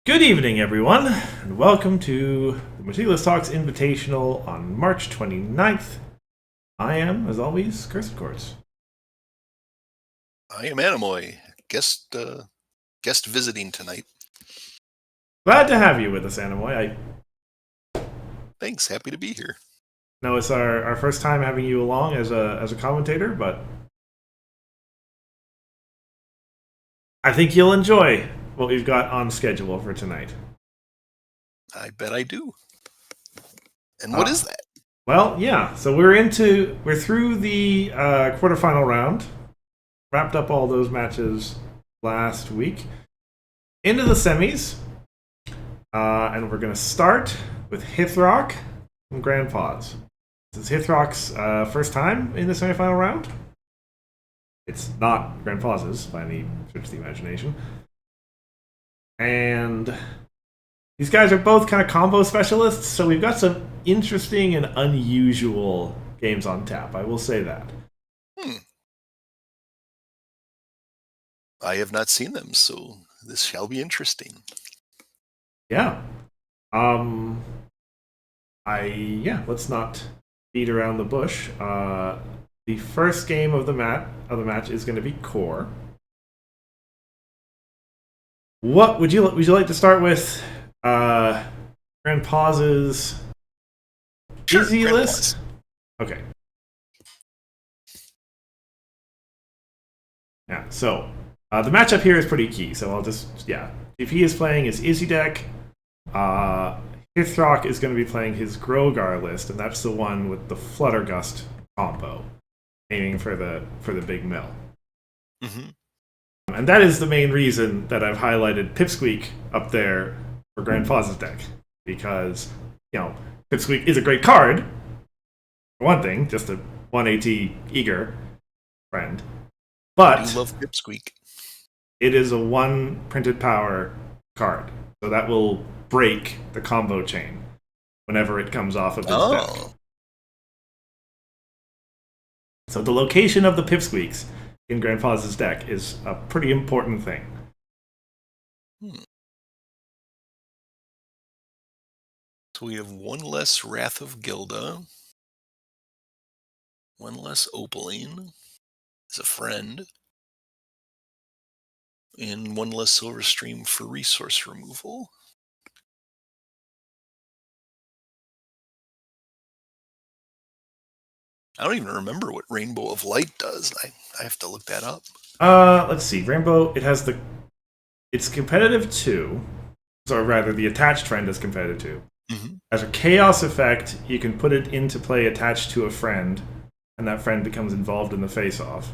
Good evening, everyone, and welcome to the Meticulous Talks Invitational on March 29th. I am, as always, cursedchords. I am Anamoy, guest visiting tonight. Glad to have you with us, Anamoy. I Thanks, happy to be here. know it's our first time having you along as a commentator, but I think you'll enjoy what we've got on schedule for tonight. I bet I do. And what is that? Well, yeah, so we're through the quarterfinal round. Wrapped up all those matches last week. Into the semis. And we're going to start with Hithroc from Grand Pause. This is Hithroc's first time in the semifinal round. It's not Grand Pause's by any stretch of the imagination. And these guys are both kind of combo specialists, so we've got some interesting and unusual games on tap. I will say that. I have not seen them, so this shall be interesting. Yeah. Let's not beat around the bush. The first game of the match is going to be core. What would you like to start with? Grand Pause's easy list. Okay. Yeah. So the matchup here is pretty key. So if he is playing his Izzy deck, Hithroc is going to be playing his Grogar list, and that's the one with the Fluttergust combo, aiming for the big mill. Mm-hmm. And that is the main reason that I've highlighted Pipsqueak up there for Grand Pause's deck, because Pipsqueak is a great card. For one thing, just a 1AT eager friend, but I do love Pipsqueak. It is a one printed power card, so that will break the combo chain whenever it comes off of its deck. So the location of the Pipsqueaks in Grand Pause's deck is a pretty important thing. So we have one less Wrath of Gilda, one less Opaline as a friend, and one less Silver Stream for resource removal. I don't even remember what Rainbow of Light does. I have to look that up. Let's see. Rainbow, it's competitive too. Or rather, the attached friend is competitive too. Mm-hmm. As a chaos effect, you can put it into play attached to a friend, and that friend becomes involved in the face-off.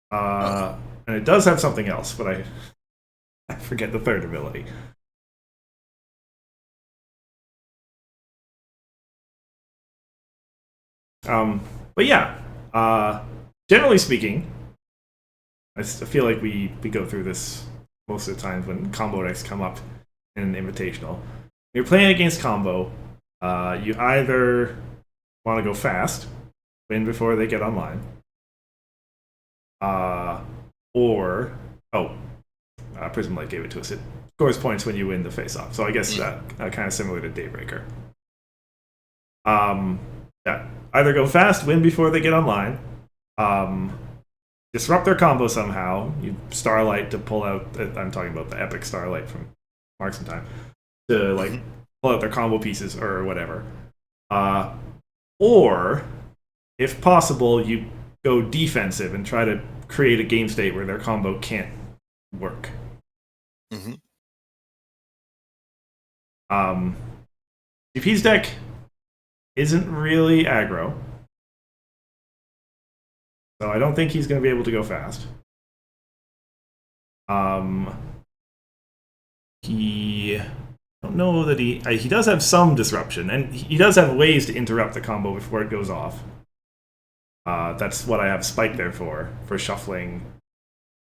And it does have something else, but I forget the third ability. But yeah, generally speaking, I feel like we go through this most of the times when combo decks come up in an invitational. When you're playing against combo, you either want to go fast, win before they get online, Prism Light gave it to us. It scores points when you win the face-off. So I guess that kind of similar to Daybreaker. Yeah, either go fast, win before they get online, disrupt their combo somehow. You Starlight to pull out. I'm talking about the epic Starlight from Marks and Time to pull out their combo pieces or whatever. Or, if possible, you go defensive and try to create a game state where their combo can't work. Mm-hmm. GP's deck isn't really aggro, so I don't think he's going to be able to go fast. I don't know that he does have some disruption, and he does have ways to interrupt the combo before it goes off. That's what I have Spike there for shuffling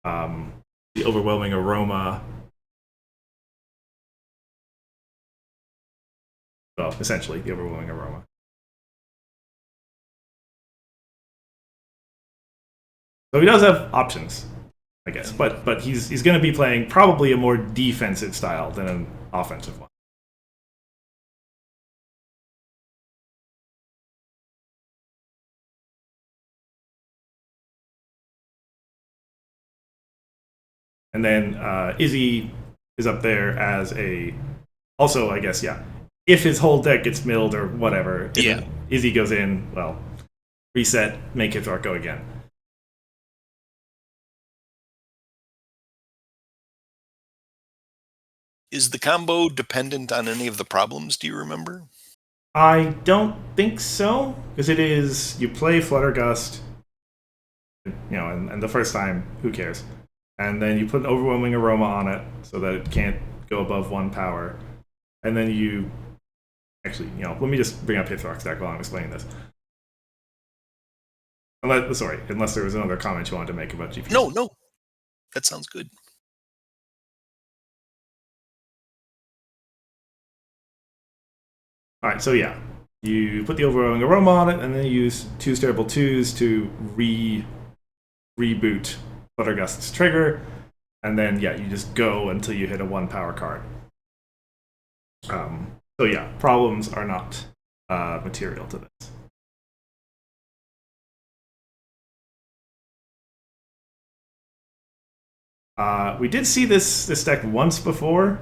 the Overwhelming Aroma. Well, essentially, the Overwhelming Aroma. So he does have options. I guess. But he's going to be playing probably a more defensive style than an offensive one. And then Izzy is up there as a. Also, I guess, yeah. If his whole deck gets milled or whatever, if Izzy goes in, well, reset, make Hithroc go again. Is the combo dependent on any of the problems? Do you remember? I don't think so, because it is you play Fluttergust, and the first time, who cares? And then you put an overwhelming aroma on it so that it can't go above 1 power, and then you actually, let me just bring up Hithroc's deck while I'm explaining this. Unless there was another comment you wanted to make about GP. No, that sounds good. All right, so yeah, you put the overwhelming aroma on it, and then you use 2 Terrible 2s to reboot Fluttergust's trigger, and then yeah, you just go until you hit a 1 power card. So yeah, problems are not material to this. We did see this deck once before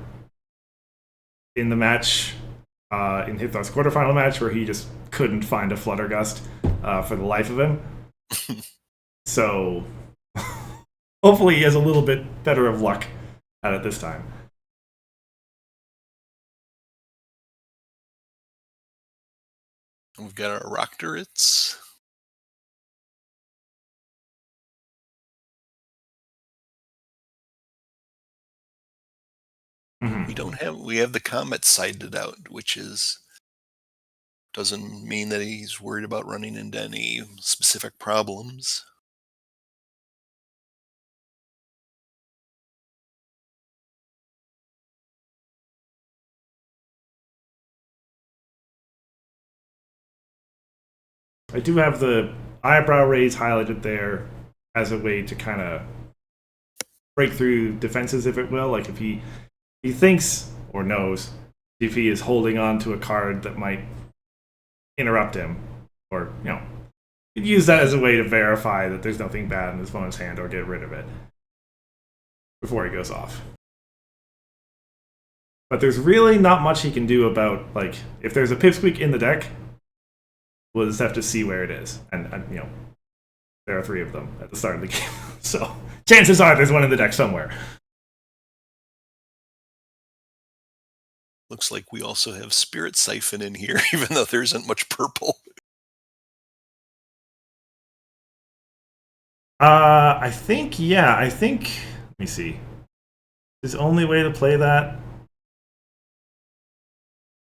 in the match, in Hithroc's quarterfinal match, where he just couldn't find a Fluttergust for the life of him. So hopefully he has a little bit better of luck at it this time. We've got our Rockturrets. Mm-hmm. We have the Comet sided out, which doesn't mean that he's worried about running into any specific problems. I do have the eyebrow raise highlighted there as a way to kind of break through defenses, if it will. Like if he thinks or knows if he is holding on to a card that might interrupt him, or use that as a way to verify that there's nothing bad in his opponent's hand or get rid of it before he goes off. But there's really not much he can do about, like, if there's a Pipsqueak in the deck, we'll just have to see where it is. And there are 3 of them at the start of the game. So chances are there's one in the deck somewhere. Looks like we also have Spirit Siphon in here, even though there isn't much purple. I think, let me see. His only way to play that?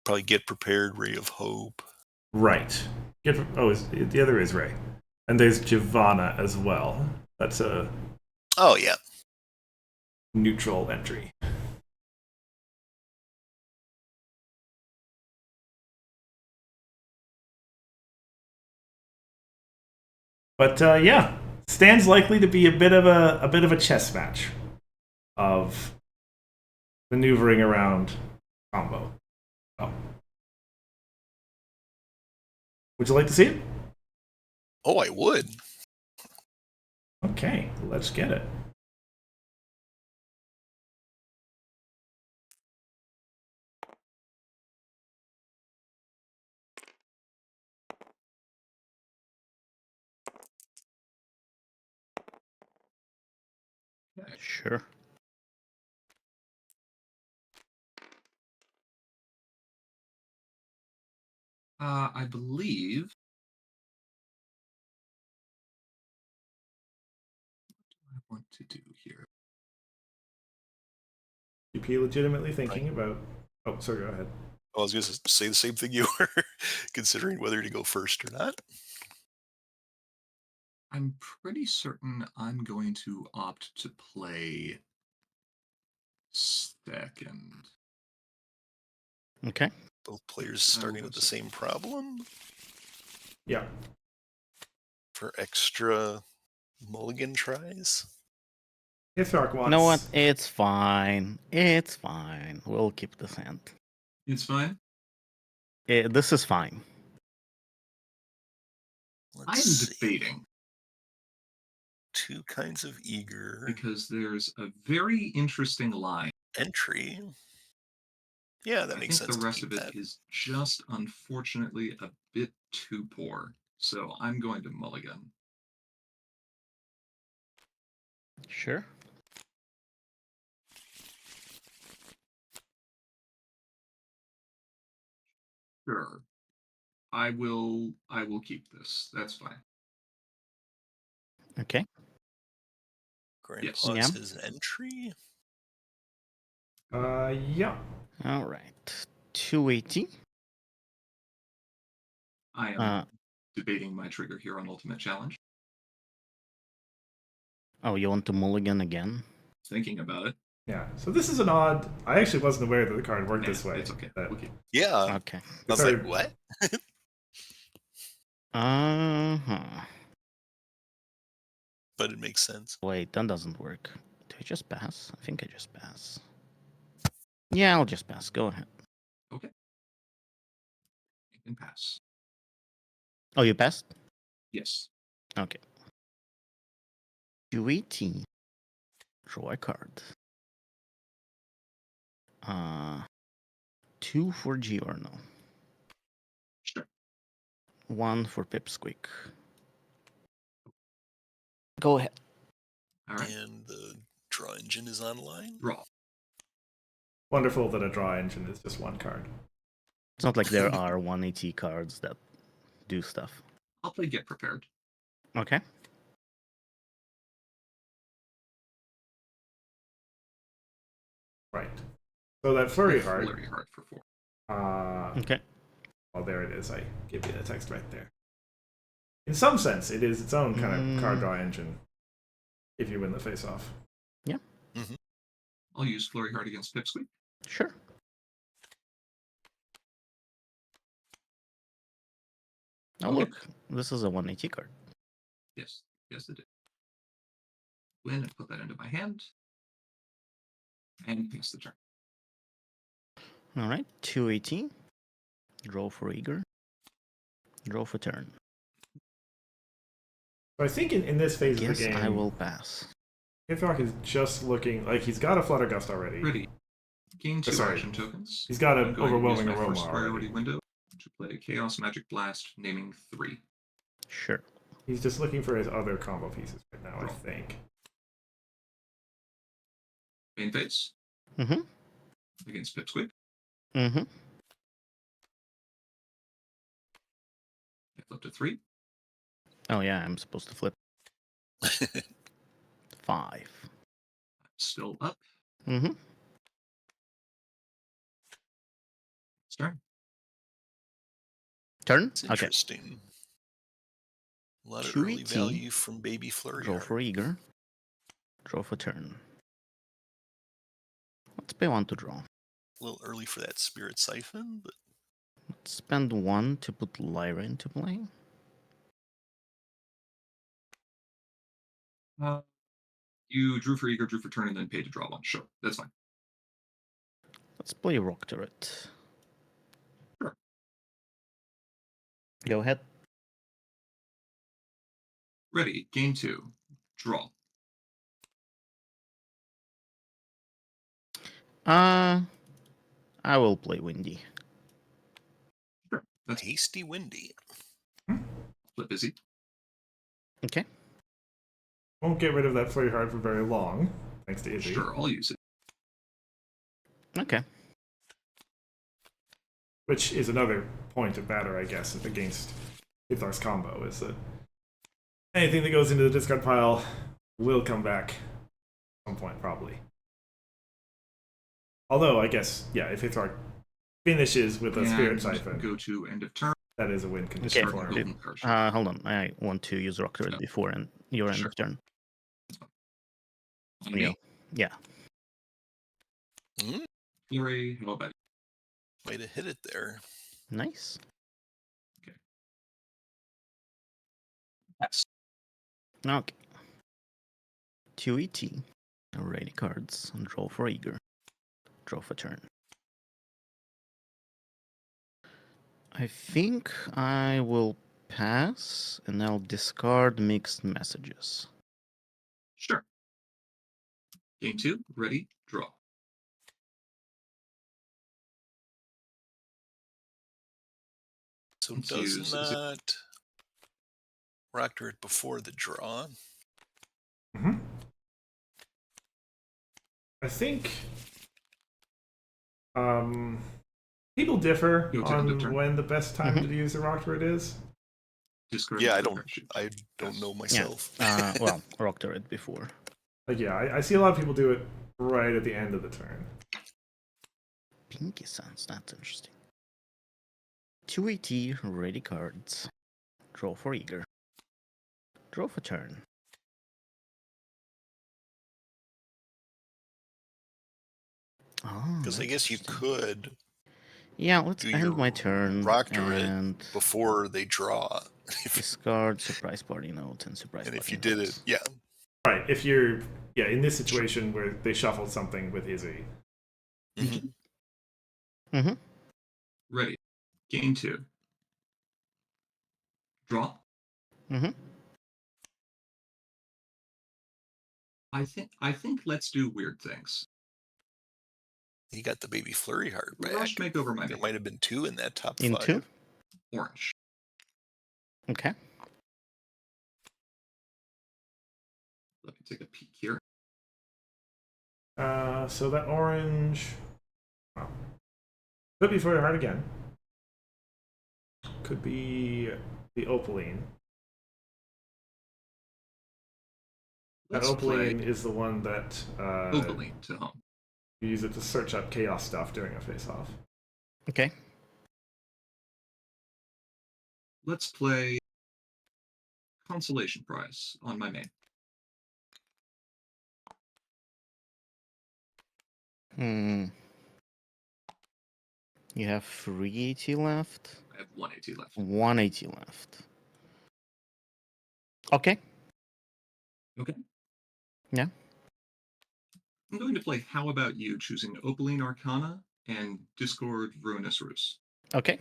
Probably Get Prepared, Ray of Hope. Right. The other is Ray. And there's Giovanna as well. That's a neutral entry. But yeah, stands likely to be a bit of a chess match of maneuvering around combo. Oh. Would you like to see it? Oh, I would. Okay, let's get it. Sure. I believe. What do I want to do here? GP legitimately thinking about. Oh, sorry, go ahead. I was going to say the same thing you were, considering whether to go first or not. I'm pretty certain I'm going to opt to play second. Okay. Both players starting with the same problem. Yeah. For extra mulligan tries. Hithroc wants. You know what? It's fine. It's fine. We'll keep this hand. It's fine. This is fine. Let's I am see. debating Two kinds of eager because there's a very interesting line. entry. Yeah, that I makes think sense. the to rest keep of it that. is just unfortunately a bit too poor. So I'm going to mulligan. Sure. Sure. I will keep this. That's fine. Okay. Grandpa's Yeah. his entry. Yeah. All right. 280. I am debating my trigger here on Ultimate Challenge. Oh, you want to mulligan again? Thinking about it. Yeah. So this is an odd. I actually wasn't aware that the card worked this way. It's okay. That- We'll keep. Yeah. Okay. I was like, what? Uh-huh. But it makes sense. Wait, that doesn't work. Do I just pass? I think I just pass. Yeah, I'll just pass. Go ahead. Okay. You can pass. Oh, you passed? Yes. Okay. 280. Draw a card. 2 for Giorno. Sure. 1 for Pipsqueak. Go ahead. All right. And the draw engine is online. Draw. Wonderful that a draw engine is just one card. It's not like there are 180 cards that do stuff. I'll play Get Prepared. Okay. Right. So that flurry heart. Flurry Heart for 4. Okay. Well, there it is. I give you the text right there. In some sense, it is its own kind of card draw engine. If you win the face-off. I'll use Flurry Heart against Pipsqueak. Sure. Oh, Okay. look. This is a 180 card. Yes. Yes, it did. Win and put that into my hand. And pass the turn. All right. 280. Draw for Eager. Draw for turn. So I think in this phase Guess of the game, I will pass. Hithroc is just looking like he's got a Fluttergust already. Ready. Gain 2 Sorry. action tokens. He's got I'm an going to use overwhelming my aroma first already. priority window to play Chaos Magic Blast, naming 3. Sure. He's just looking for his other combo pieces right now, I think. Main phase. Mm-hmm. Against Pipsqueak. Mm-hmm. I flipped a 3. Oh, yeah. I'm supposed to flip. 5. Still up. Mm-hmm. It's turn. Turn? It's Okay. interesting. A lot of 280. early value from Baby Flurry Draw Heart. for Eager. Draw for turn. Let's pay 1 to draw. A little early for that Spirit Siphon, but Let's spend 1 to put Lyra into play. You drew for Eager, drew for turn, and then paid to draw 1. Sure. That's fine. Let's play Rock Turret. Sure. Go ahead. Ready. Game 2. Draw. I will play Windy. Sure. That's Hasty Windy. flip busy. Okay. Won't get rid of that flurry heart for very long, thanks to Izzy. Sure, I'll use it. Okay. Which is another point of batter, I guess, against Hithar's combo, is that anything that goes into the discard pile will come back at some point, probably. Although, I guess, yeah, if Hithar finishes with a Spirit And Siphon, go to end of turn. that is a win condition Okay. for him. Golden card. Hold on. I want to use Rock Turret Sure. before your end Sure. of turn. On me. Yeah. Fury, how about Way to hit it there. Nice. yes. Okay. 280. Ready cards. Draw for eager. Draw for turn. I think I will pass and I'll discard mixed messages. Sure. Game 2, ready, draw. So Let's does use- is it- not Rocked it before the draw? Mhm. I think people differ Go to end of on turn. when the best time to use the rock turret is. Discard Yeah, I the don't. parachute. I don't know Yeah. myself. Well, rock turret before. Like, yeah, I see a lot of people do it right at the end of the turn. Pinky Suns, that's interesting. 2 AT, ready cards. Draw for eager. Draw for turn. Oh, Because I that's guess you interesting. could Yeah, let's do end your my turn rock turret and before they draw. discard surprise party notes and surprise And party if you did it, notes. yeah. Right, if you're in this situation where they shuffled something with Izzy. Mhm. Mm-hmm. Ready. Game 2. Draw. Mm-hmm. I think let's do weird things. He got the baby flurry heart back. Rush makeover my There main. might have been 2 in that top Into? 5. Orange. Okay. Let me take a peek here. So that orange could be Flurry Heart again. Could be the Opaline. That Let's play Opaline is the one that Ovaline to home. you use it to search up chaos stuff during a face-off. Okay. Let's play Consolation Prize on my main. You have 3 AT left. I have 1 AT left. 1 AT left. Okay. Okay. Yeah. I'm going to play How About You, choosing Opaline Arcana and Discord Ruinous Ruse. Okay.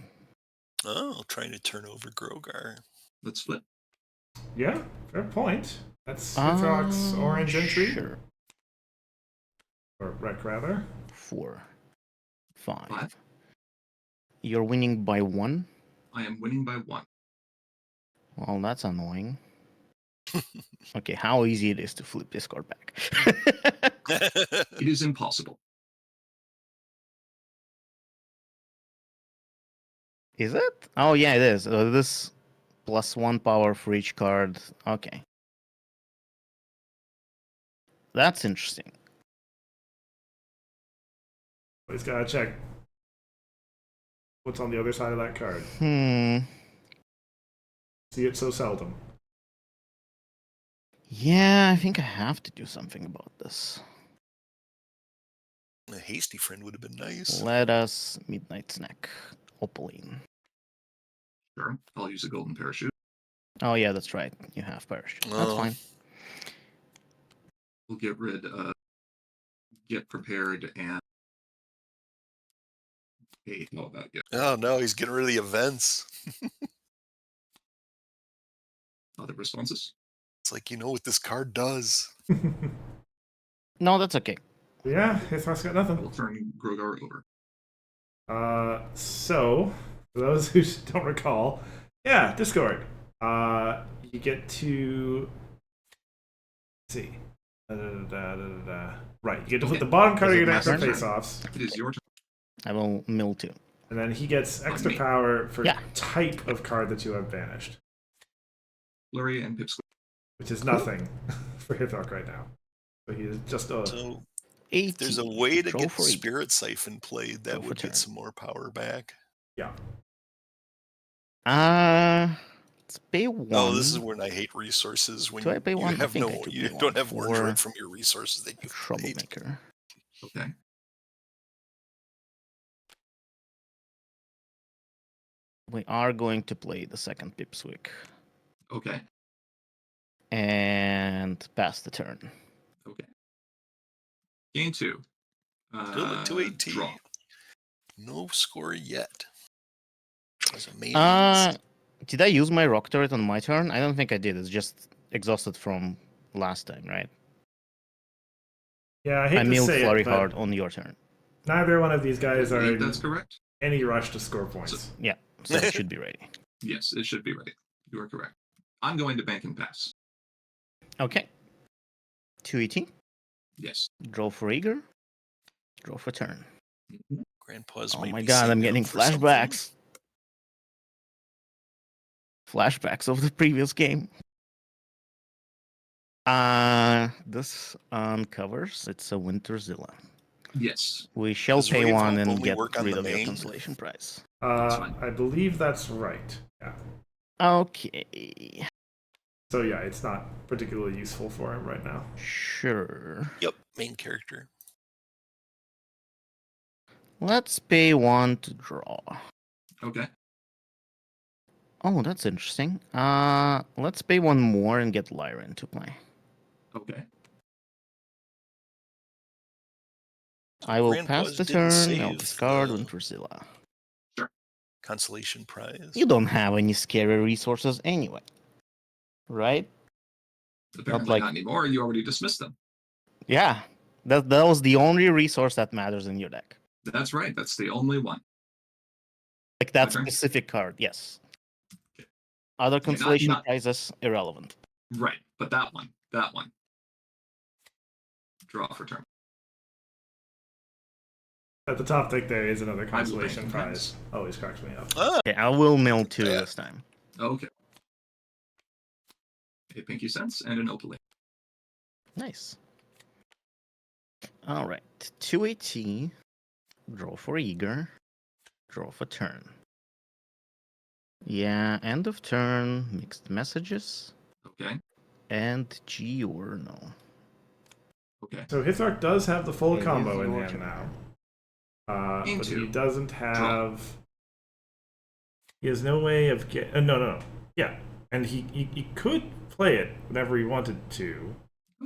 Oh, trying to turn over Grogar. Let's flip. Yeah, fair point. That's Hithroc's orange entry. Sure. Or red, rather. 4, 5. 5. You're winning by 1. I am winning by 1. Well, that's annoying. Okay, how easy it is to flip this card back. It is impossible. Is it? Oh, yeah, it is. This +1 power for each card. Okay. That's interesting. He's gotta check what's on the other side of that card. See it so seldom. Yeah, I think I have to do something about this. A hasty friend would have been nice. Let us Midnight Snack. Opaline. Sure. I'll use a golden parachute. Oh, yeah, that's right. You have parachute. That's Oh. fine. We'll get rid of Get Prepared and Hey, how about you? Oh no, he's getting rid of the events. Other responses? It's like, you know what this card does. No, that's okay. Yeah, Hithroc's got I nothing. will turn Grogar over. So, for those who don't recall, yeah, Discord. You get to see. Right, you get to put Okay. the bottom card of Is it your my deck for turn? face-offs, It is your turn. I will mill 2. and then he gets extra me. power for Yeah. type of card that you have banished, Flurry and Pipsqueak. which is nothing for Hithroc right now. So he is just a. So 80. if there's a way to Draw get for 8. Spirit Siphon played, Draw that for would turn. get some more power back. Yeah. Let's pay 1. Oh, this is when I hate resources. When Do I pay you 1? I have think I no, do you pay don't 1 have one for drip from your resources that you've paid. Troublemaker. Okay. We are going to play the second Pipsqueak Okay. and pass the turn. Okay. Game 2. Still at 218. Draw. No score yet. As a main Did I use my rock turret on my turn? I don't think I did. It's just exhausted from last time, right? Yeah, I hate to milled say flurry it, but hard on your turn. neither one of these guys I are believe in that's correct. any rush to score points. Yeah, so it should be ready. Yes, it should be ready. You are correct. I'm going to bank and pass. Okay. 218. Yes. Draw for eager. Draw for turn. Grandpa's Oh might my be god, I'm saving getting up for something. flashbacks. Flashbacks of the previous game. This uncovers. It's a Winterzilla. Yes. We shall Does pay Ray of one Hope and only get work on rid the of your main? consolation prize. fine. I believe that's right. Yeah. Okay. So yeah, it's not particularly useful for him right now. Sure. Yep, main character. Let's pay one to draw. Okay. Oh, that's interesting. Let's pay one more and get Lyra into play. Okay. I will Grandpa's pass the didn't turn. save I'll discard the Winterzilla. consolation prize. You don't have any scary resources anyway, right? Apparently like- not anymore. You already dismissed them. Yeah, that was the only resource that matters in your deck. That's right. That's the only one. Like that My turn? specific card, yes. Okay. Other not- consolation not- prizes, irrelevant. Right. But that one. That one. Draw for turn. At the top deck, there is another bank consolation and prize. Always cracks me up. Ah, Okay, I will mill two Yeah. this time. Okay. A pinky sense and an opaline. Nice. All right, 280. Draw for eager. Draw for turn. Yeah, end of turn, mixed messages, Okay. and Giorno. Okay. So Hithroc does have the full It combo is in your hand turn. now. Game But he two. doesn't have. He has no way of get. No. Yeah, and he could play it whenever he wanted to.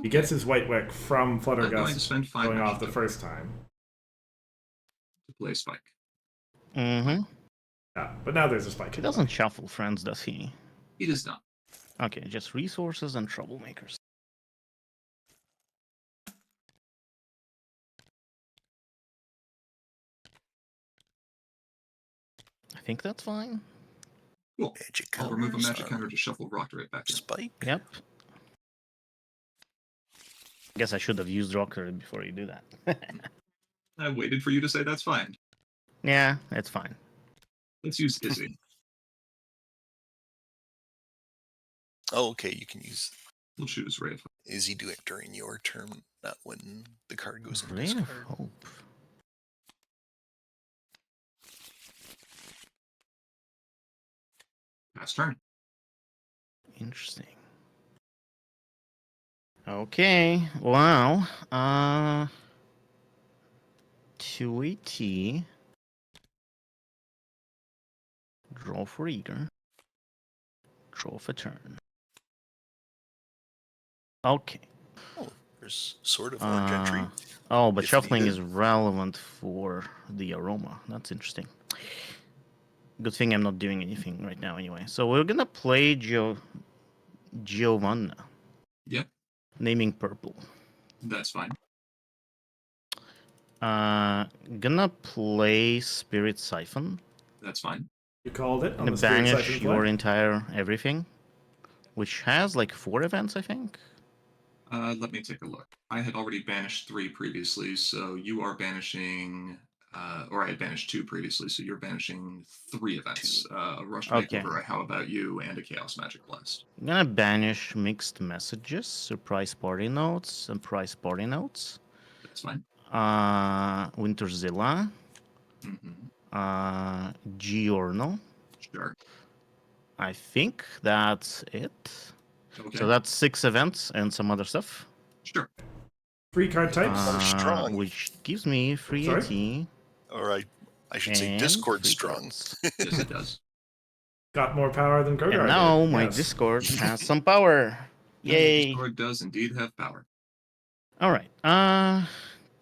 He gets his White Wick from I'm going to Fluttergust spend 5 going off magic the tokens first time. to play Spike. Mm-hmm. Yeah, but now there's a spike. He doesn't shuffle friends, does he? He does not. Okay, just resources and troublemakers. I think that's fine. Cool. magic I'll remove a counters magic on counter to shuffle Rock right back in. Spike. Yep. Guess I should have used rocker before you do that. I waited for you to say that's fine. Yeah, it's fine. Let's use Izzy. Oh, okay, you can use. We'll choose Ray of Hope. Is he do it during your turn, not when the card goes in Ray of discard? Hope. Pass turn. Interesting. Okay, wow. 280. Draw for eager. Draw for turn. Okay. There's sort of orange entry. Oh, but if shuffling needed. is relevant for the aroma. That's interesting. Good thing I'm not doing anything right now anyway. So we're gonna play Giovanna. Yep. Naming purple. That's fine. Gonna play Spirit Siphon. That's fine. You called it on Gonna the Spirit banish Siphon your play? entire everything, which has like 4 events, I think. Let me take a look. I had already banished 3 previously, so you are banishing, or I had banished 2 previously, so you're banishing 3 events. A Rush Okay. Makeover, a How About You, and a Chaos Magic Blast. I'm gonna banish mixed messages, surprise party notes, and prize party notes. That's fine. Winterzilla, Mm-hmm. Giorno. Sure. I think that's it. Okay. So that's 6 events and some other stuff. Sure. 3 card types. Strong. Which gives me free Sorry? AT. Or I should say and Discord free strong. cards. Yes, it does. Got more power than Kogar And now did. my Yes. Discord has some power. And Yay! Discord does indeed have power. All right.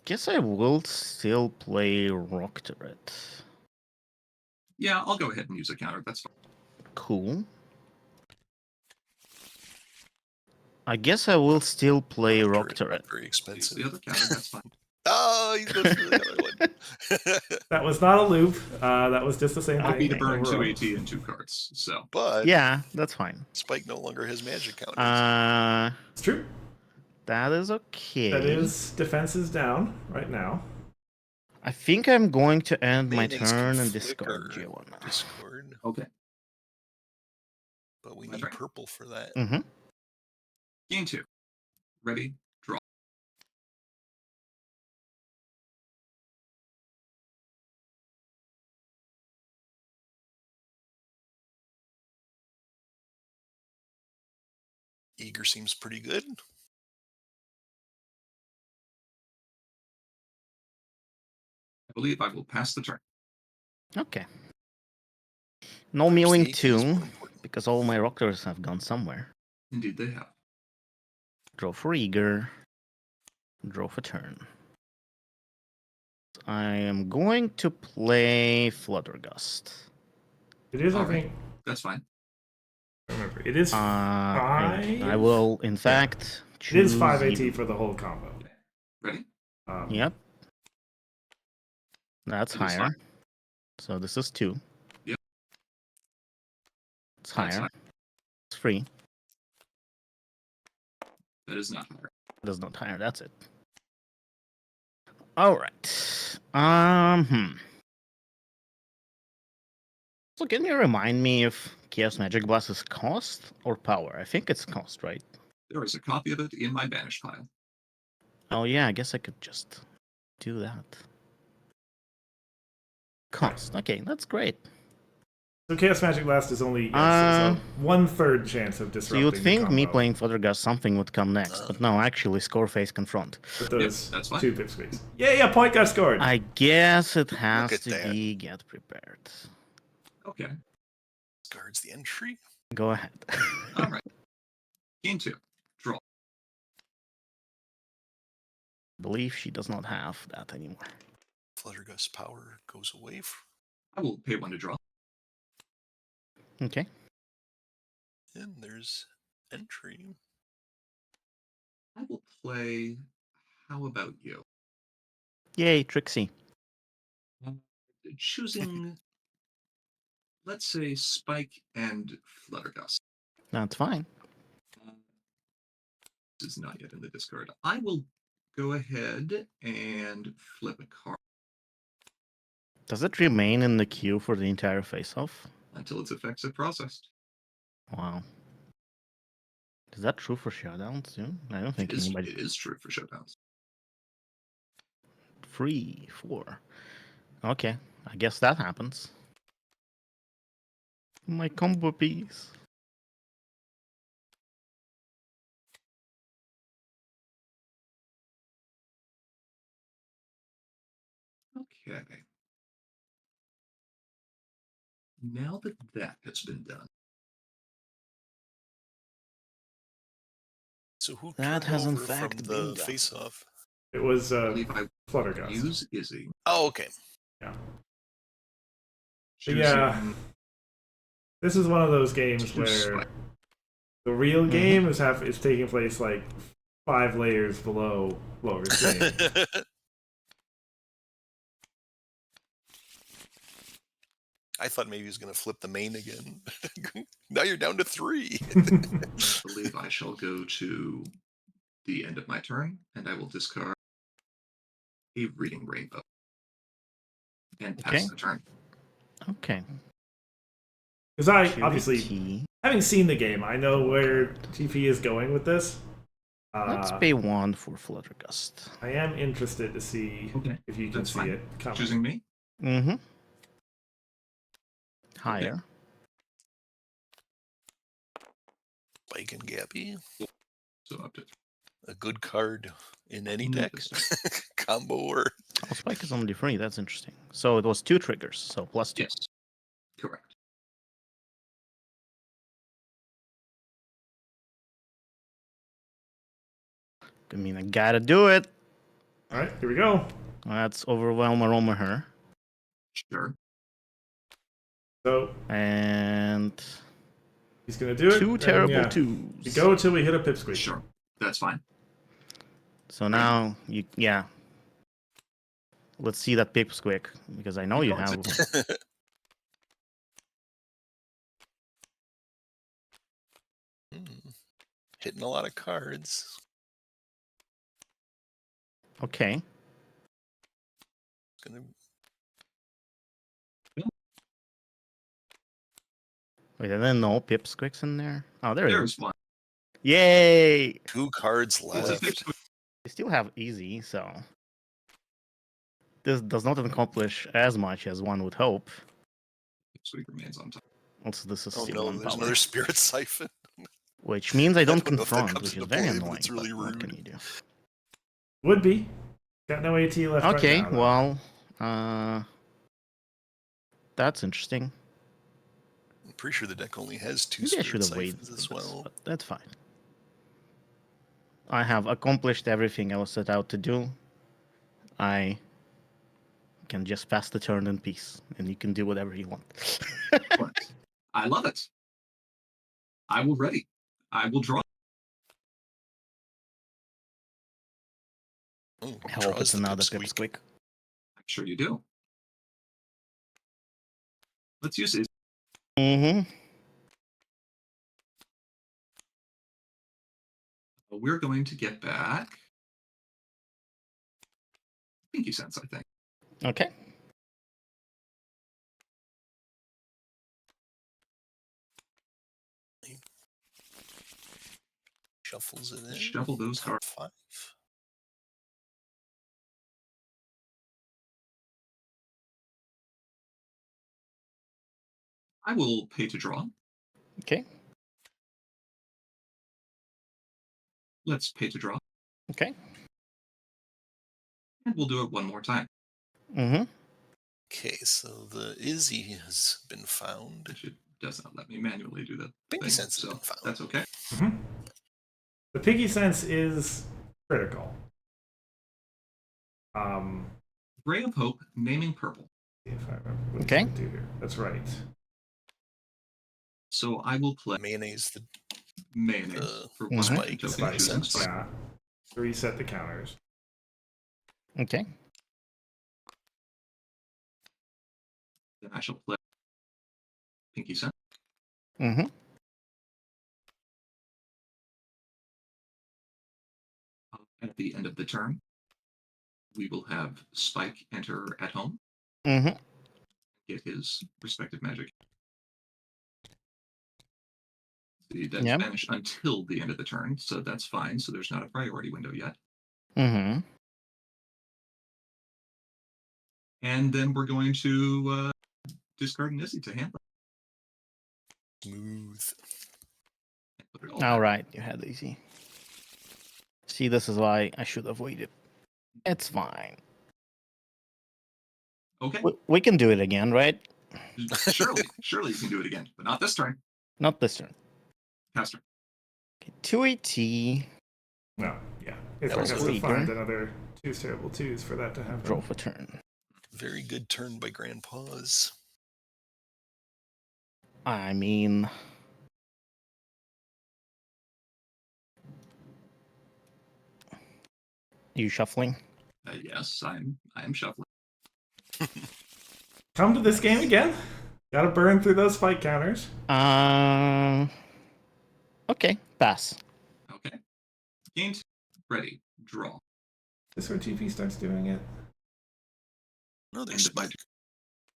Guess I will still play Rock Turret. Yeah, I'll go ahead and use a counter. That's fine. Cool. I guess I will still play Rock Turret. Very Use expensive. the other counter. That's fine. Oh, he's going for the other one. That was not a loop. That was just the same Happy thing. to burn 2 overall. AT and 2 cards. So But Yeah, that's fine. Spike no longer has magic counters. It's true. That is okay. That is defenses down right now. I think I'm going to end my Mayonnaise turn can and flicker. discard G1. Discord. okay. But we That's need right. purple for that. Mm-hmm. Game 2. Ready? Draw. Eager seems pretty good. I believe I will pass the turn. Okay. No Perhaps milling the AT is more 2, important. because all my rockers have gone somewhere. Indeed, they have. Draw for Eager. Draw for turn. I am going to play Fluttergust. It is, I All right. think. That's fine. Remember, it is I five. will, in fact, It choose... is 5 AT either- for the whole combo. Ready? Yep. That's It is higher. So this is 2. Yep. It's That's higher. high. It's free. That is not higher. It is not higher. That's it. All right. So can you remind me if Chaos Magic Blast is cost or power? I think it's cost, right? There is a copy of it in my banished pile. Oh yeah, I guess I could just do that. Cost. Okay, that's great. So Chaos Magic Blast is only it's Uh, a 1/3 chance of So disrupting you'd the think me combo playing Fluttergust something would come next, but no, actually Scoreface Confront. with those that's fine. 2 pipsqueaks. Yeah, point got scored. I guess it has at to that. be Get Prepared. Okay. Discards the entry. Go ahead. All right. Game 2. Draw. I believe she does not have that anymore. Fluttergust power goes away. I will pay 1 to draw. Okay. And there's entry. I will play. How about you? Yay, Trixie. Choosing, let's say, Spike and Fluttergust. That's fine. This is not yet in the discard. I will go ahead and flip a card Does it remain in the queue for the entire face-off? until its effects are processed. Wow. Is that true for showdowns too? I don't think It anybody... is true for showdowns. 3, 4. Okay, I guess that happens. My combo piece. Okay. Now that that has been done, So who That turned has in over fact from been the done. face-off? It was I believe I Fluttergust. use Izzy. Oh, okay. Yeah. Choosing Yeah. This is one of those games choose where Spike. the real game is taking place like 5 layers below what we're seeing. I thought maybe he was going to flip the main again. Now you're down to 3. I believe I shall go to the end of my turn, and I will discard a Reading Rainbow and pass Okay. the turn. Okay. Because I QT. obviously, having seen the game, I know where TP is going with this. Let's pay 1 for Fluttergust. I am interested to see Okay, if you can that's see fine. it coming. Choosing me? Mm-hmm. Higher. Spike and Gappy. So up to A good card in any No deck. discard. Combo or... Oh, Spike is only free. That's interesting. So it was 2 triggers, so plus 2. Yes, correct. I mean, I gotta do it. All right, here we go. Let's overwhelm Aroma her. Sure. So And he's gonna do it. two and, terrible yeah, twos. We go until we hit a pipsqueak. Sure. That's fine. So now yeah. Let's see that pipsqueak because I know you have. Hitting a lot of cards. Okay. Gonna... Wait, and then no pipsqueaks in there. Oh, There's one. Yay! 2 cards It's a left. pipsqueak. We still have easy, so this does not accomplish as much as one would hope. Pipsqueak remains on top. Also, this is Oh still no, one there's power, another Spirit Siphon. which means I don't don't know if that confront, comes which is into very play, but annoying. it's really But what can rude. you do? Would be. Got no AT left Okay, right now. well, that's interesting. I'm pretty sure the deck only has 2 Maybe I should Spirit have waited Siphons for as this, well. but that's fine. I have accomplished everything I was set out to do. I can just pass the turn in peace, and you can do whatever you want. But I love it. I will ready. I will draw. Oh, I hope draws it's the another pipsqueak. pipsqueak. I'm sure you do. Let's use it. Mm-hmm. We're going to get back Pinky Sense, I think. Okay. Shuffles it in. Shuffle those Top cards. 5. I will pay to draw. Okay. Let's pay to draw. Okay. And we'll do it one more time. Mm-hmm. Okay, so the Izzy has been found. Which it does not let me manually do that. Pinky thing, Sense has so been found. that's okay. Mm-hmm. The Piggy Sense is critical. Ray of Hope, naming purple. See if I remember what Okay. he's gonna do here. That's right. So I will play Mayonnaise, the mayonnaise for Mhm. one Spike. action token, Spike. choosing Sense. spike. Yeah. To reset the counters. Okay. Then I shall play Pinky Sense. Mm-hmm. At the end of the turn, we will have Spike enter at home, Mm-hmm. get his respective magic. He does Yep. vanish until the end of the turn, so that's fine. So there's not a priority window yet. Mm-hmm. And then we're going to discard an Izzy to hand. Smooth. Put it all All back. right, you had easy. See, this is why I should have waited. It's fine. Okay, We can do it again, right? surely you can do it again, but not this turn. Not this turn. Pass turn. Okay, 2AT. No, yeah. That Hithroc was has a to weaker. find another 2 terrible 2s for that to happen. Draw for turn. Very good turn by Grandpa's. I mean, you shuffling? Yes, I am shuffling. Come to this game again. Gotta burn through those fight counters. Okay, pass. Okay. Game 2. Ready. Draw. Is this where GP starts doing it? No, End there's of my Spike. turn.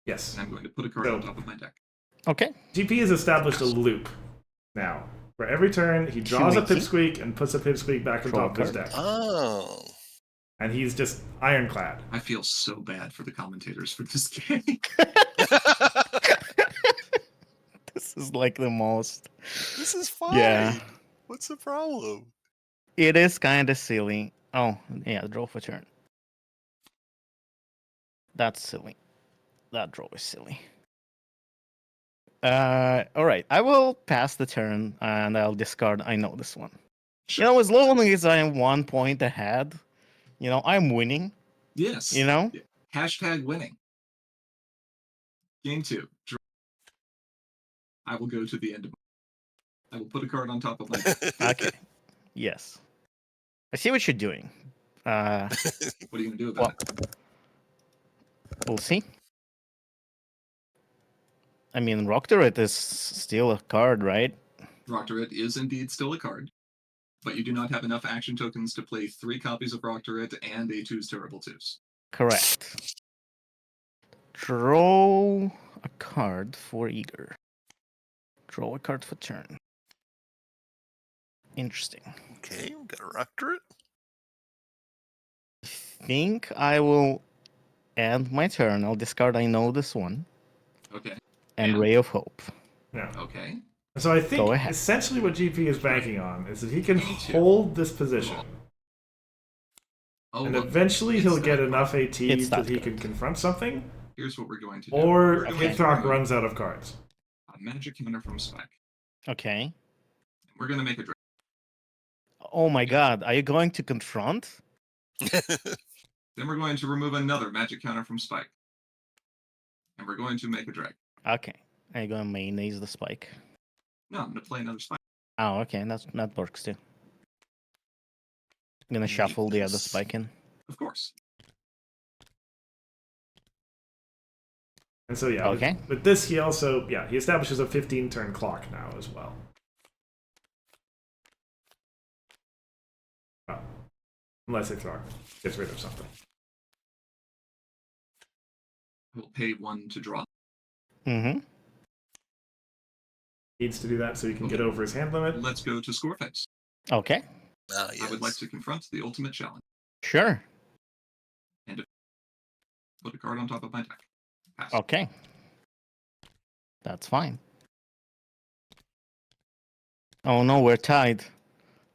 Yes. And I'm going to put a card on top of my deck. Okay. GP has established a loop now. For every turn, he draws a 280. pipsqueak and puts a pipsqueak back on Draw a top of his card. deck. Oh. And he's just ironclad. I feel so bad for the commentators for this game. This is like the most. This is fine. Yeah. What's the problem? It is kind of silly. Oh, yeah, draw for turn. That's silly. That draw is silly. All right. I will pass the turn and I'll discard. I know this one. You know, as long as I'm 1 point ahead, I'm winning. Yes. Yeah. Hashtag winning. Game 2. Draw. I will go to the end of. I will put a card on top of my deck. Okay. Yes. I see what you're doing. What are you gonna do about it? We'll see. I mean, Rock Turret is still a card, right? Rock Turret is indeed still a card, but you do not have enough action tokens to play 3 copies of Rock Turret and a 2's Terrible Twos. Correct. Draw a card for Eager. Draw a card for turn. Interesting. Okay, we got a rock turret. Think I will end my turn. I'll discard I know this one. Okay. And And? Ray of Hope. Yeah. Okay. So I think Go ahead. essentially what GP is banking on is that he can Me too. hold this position. Oh, And look, eventually it's he'll that get card. enough AT It's that that he card. can confront something, Here's what we're going to do. or We're going to Hithroc remove runs out of cards. a magic counter from Spike. Okay. We're going to make a draw. Oh my god, are you going to confront? Then we're going to remove another magic counter from Spike. And we're going to make a drag. Okay. Are you going to mayonnaise the spike? No, I'm going to play another Spike. Oh, okay. That works too. I'm going to shuffle the other Neatness. spike in. Of course. And so yeah, Okay. with this he also he establishes a 15 turn clock now as well. Oh. Unless Hithroc gets rid of something. We'll pay 1 to draw. Mm-hmm. Needs to do that so he can get Okay. over his hand limit. Let's go to score phase. Okay. Yes. I would like to confront the ultimate challenge. Sure. Put a card on top of my deck. Pass. Okay. That's fine. Oh no, we're tied.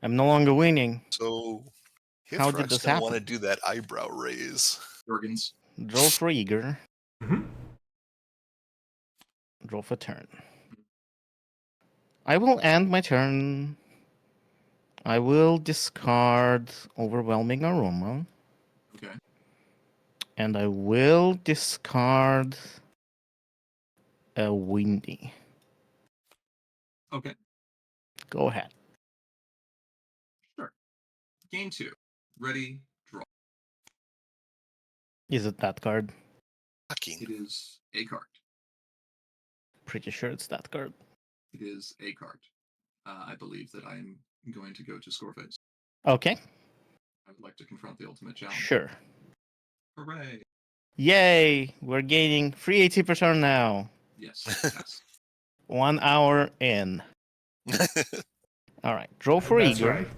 I'm no longer winning. So How did Hithroc's this gonna want to happen? do that eyebrow raise. Organs. Draw for Eager. Mm-hmm. Draw for turn. I will end my turn. I will discard Overwhelming Aroma. Okay. And I will discard a Windy. Okay. Go ahead. Sure. Game 2. Ready, draw. Is it that card? Fucking. It is a card. Pretty sure it's that card. It is a card. I believe that I'm going to go to score phase. Okay. I would like to confront the ultimate challenge. Sure. Hooray! Yay! We're gaining free AT per turn now. Yes. Yes. 1 hour in. All right. Draw for That's Eager. right.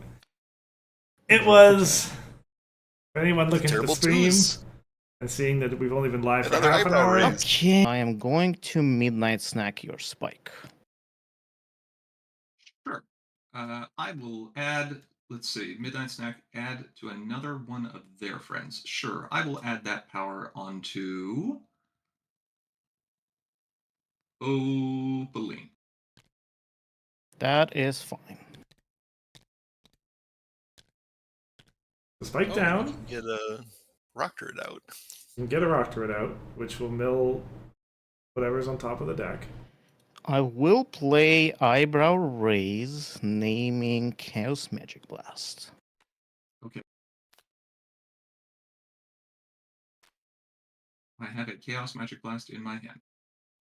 It was. For anyone looking at the Terrible stream twos. and seeing that we've only been live for Another half an eyebrow hour. raise. Okay. I am going to midnight snack your spike. Sure. I will add, let's see, Midnight Snack, add to another one of their friends. Sure. I will add that power onto Obeline. That is fine. Spike Oh, down. we can get a rock turret out. You can get a rock turret out, which will mill whatever's on top of the deck. I will play Eyebrow Raise, naming Chaos Magic Blast. Okay. I have a Chaos Magic Blast in my hand.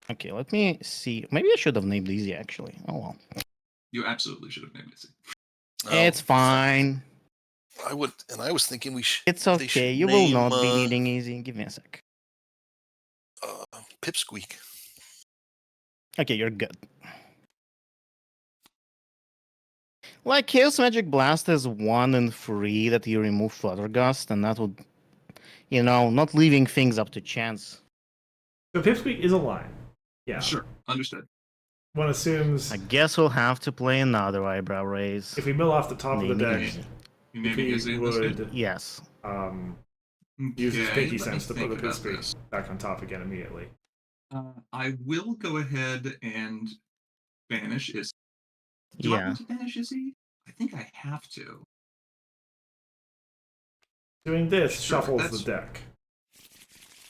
Okay, let me see. Maybe I should have named Easy, actually. Oh well. You absolutely should have named it. It's fine. I would, and I was thinking we should. It's they okay. should You will name, not be needing Easy. Give me a sec. Pipsqueak. Okay, you're good. Like, Chaos Magic Blast is 1 and 3 that you remove Fluttergust, and that would, not leaving things up to chance. So Pipsqueak is a line. Yeah. Sure. Understood. One assumes I guess we'll have to play another Eyebrow Raise. if we mill off the top of the Naming deck, Easy. You naming he Izzy in this game? would Yes. use his Okay, pinky let me sense to put the think about Pipsqueak this. back on top again immediately. I will go ahead and banish Izzy. Do I Yeah. want to banish Izzy? I think I have to. Doing this Sure, shuffles that's- the deck.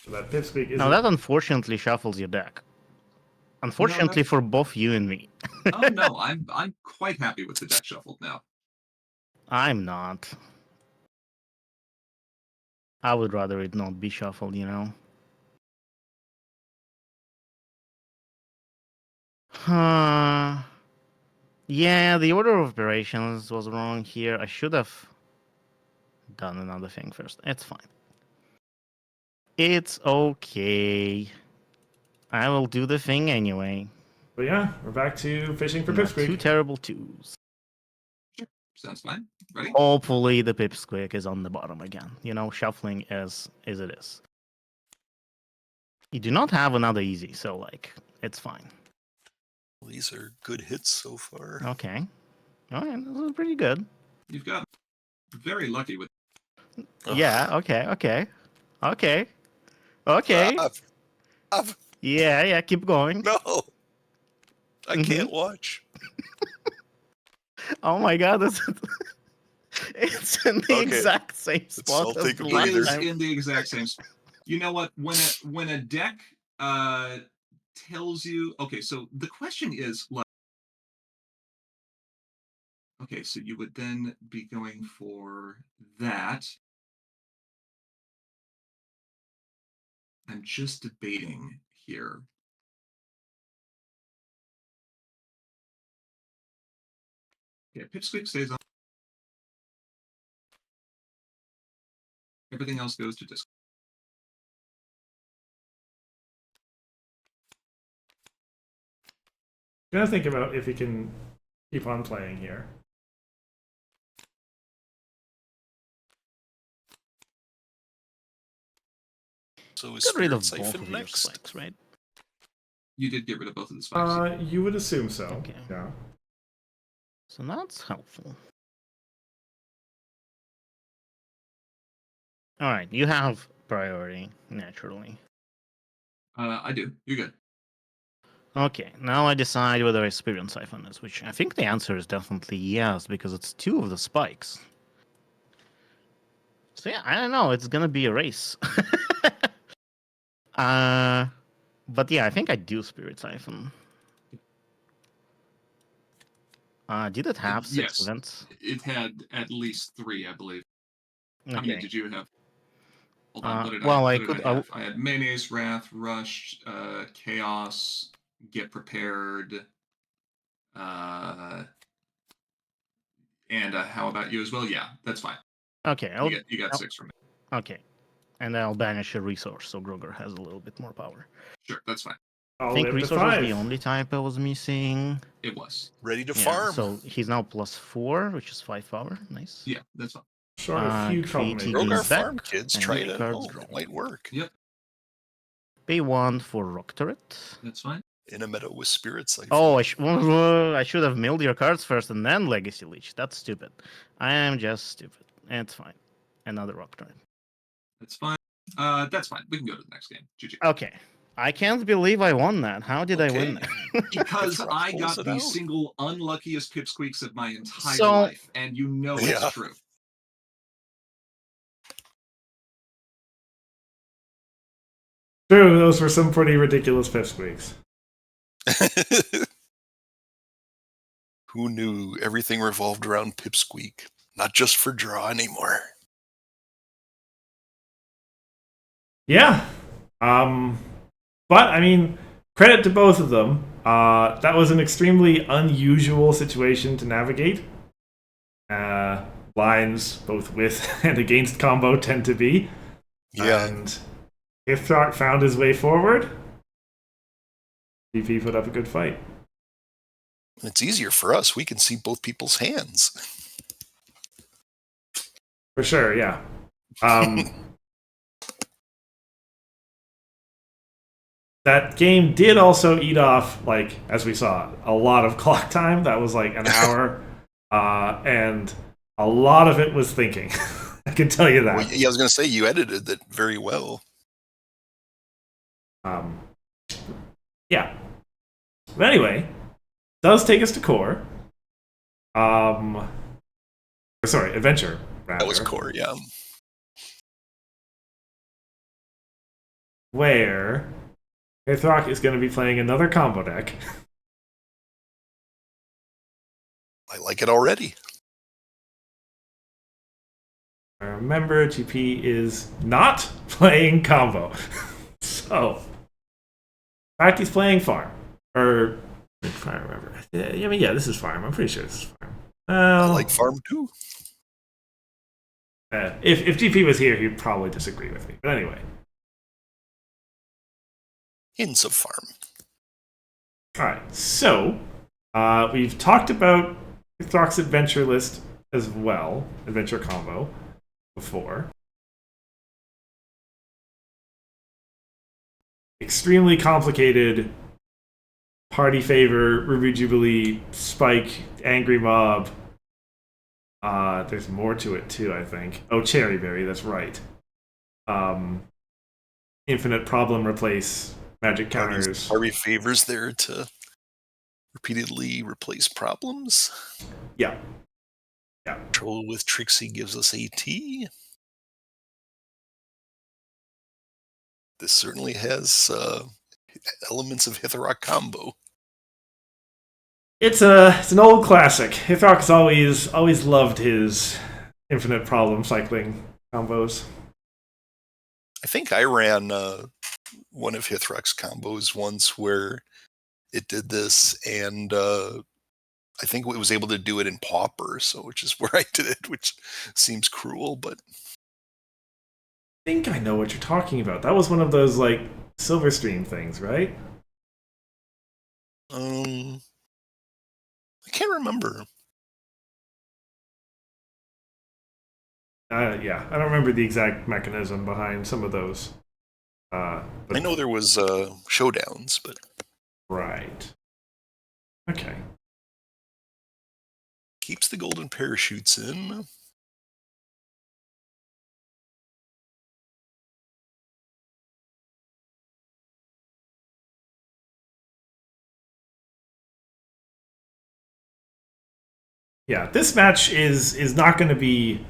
So that Pipsqueak is Now that unfortunately shuffles your deck. Unfortunately that's- for both you and me. Oh no, I'm quite happy with the deck shuffled now. I'm not. I would rather it not be shuffled, you know. Yeah, the order of operations was wrong here. I should have done another thing first. It's fine. It's okay. I will do the thing anyway. But yeah, we're back to fishing for Not two Pipsqueak. terrible twos. Sounds fine. Ready? Hopefully the Pipsqueak is on the bottom again. You know, shuffling as it is. You do not have another easy, so like it's fine. These are good hits so far. Okay. Alright, this is pretty good. You've got very lucky with. Yeah, okay. Okay. Yeah, keep going. No, I Mhm. can't watch. Oh my god, it's in the Okay. exact same spot I'll as take a the It last breather. is time. in the exact same. You know what? When a deck tells you, okay, so the question is like, okay, so you would then be going for that. I'm just debating here. Yeah, Pipsqueak stays on. Everything else goes to disc. I'm gonna think about if he can keep on playing here. So is Got rid of Spirit both Siphon of your next? spikes, right? You did get rid of both of the spikes. You would assume so. Okay. Yeah. So that's helpful. Alright, you have priority, naturally. I do. You're good. Okay, now I decide whether I Spirit Siphon this, which I think the answer is definitely yes, because it's two of the spikes. So yeah, I don't know, it's gonna be a race. But yeah, I think I do Spirit Siphon. Did it have 6 Yes. events? It had at least 3, I believe. How Okay. many did you have? Hold on. What did well, I I what could- did I have? I had Mayonnaise, Wrath, Rush, Chaos, Get Prepared, and how about you as well? Yeah, that's fine. Okay, You got 6 from me. okay. And I'll banish a resource, so Groger has a little bit more power. Sure, that's fine. I'll I think live to resource was 5. the only type I was missing. It was. Ready to Yeah, farm. so he's now +4, which is 5 power. Nice. Yeah, that's fine. Short a few creativity troublemakers. Rogar back, farm, kids. and Try your it at cards home. drawn. It might work. Yep, Pay 1 for Rock Turret. that's fine. In a meadow with Spirit Siphon. Oh, I should have milled your cards first and then Legacy Leech. That's stupid. I am just stupid. It's fine. Another Rock Turret. That's fine. That's fine. We can go to the next game. GG. Okay. I can't believe I won that. How did I win Okay. that? Because Hithroc I pulls got it the out. single unluckiest pipsqueaks of my entire So- life, and you know Yeah. it's true. True, those were some pretty ridiculous Pipsqueaks. Who knew everything revolved around Pipsqueak? Not just for draw anymore. Yeah. But I mean, credit to both of them. That was an extremely unusual situation to navigate. Lines both with and against combo tend to be. Yeah. And Hithroc found his way forward. PP put up a good fight. It's easier for us. We can see both people's hands. For sure, yeah. That game did also eat off, like, as we saw, a lot of clock time. That was like an hour. And a lot of it was thinking. I can tell you that. Well, yeah, I was going to say, you edited it very well. Yeah. But anyway, does take us to core. Sorry, adventure. Rather. That was core, yeah. where Hithroc is going to be playing another combo deck. I like it already. Remember, GP is not playing combo. So, in fact, he's playing farm. Or, if I remember. Yeah, this is farm. I'm pretty sure this is farm. I like farm too. If GP was here, he'd probably disagree with me. But anyway. Hints of farm. Alright, so we've talked about Hithroc's adventure list as well, adventure combo, before. Extremely complicated party favor, Ruby Jubilee, Spike, Angry Mob. There's more to it too, I think. Oh, Cherryberry, that's right. Infinite problem replace, magic counters. Party favors there to repeatedly replace problems. Yeah. Control with Trixie gives us AT. This certainly has elements of Hithroc combo. It's an old classic. Hithroc's always loved his infinite problem cycling combos. I think I ran one of Hithroc's combos once where it did this, and I think it was able to do it in Pauper, so which is where I did it, which seems cruel, but I think I know what you're talking about. That was one of those like Silverstream things, right? I can't remember. Yeah, I don't remember the exact mechanism behind some of those. I know there was showdowns, but right. Okay. Keeps the golden parachutes in. Yeah, this match is not going to be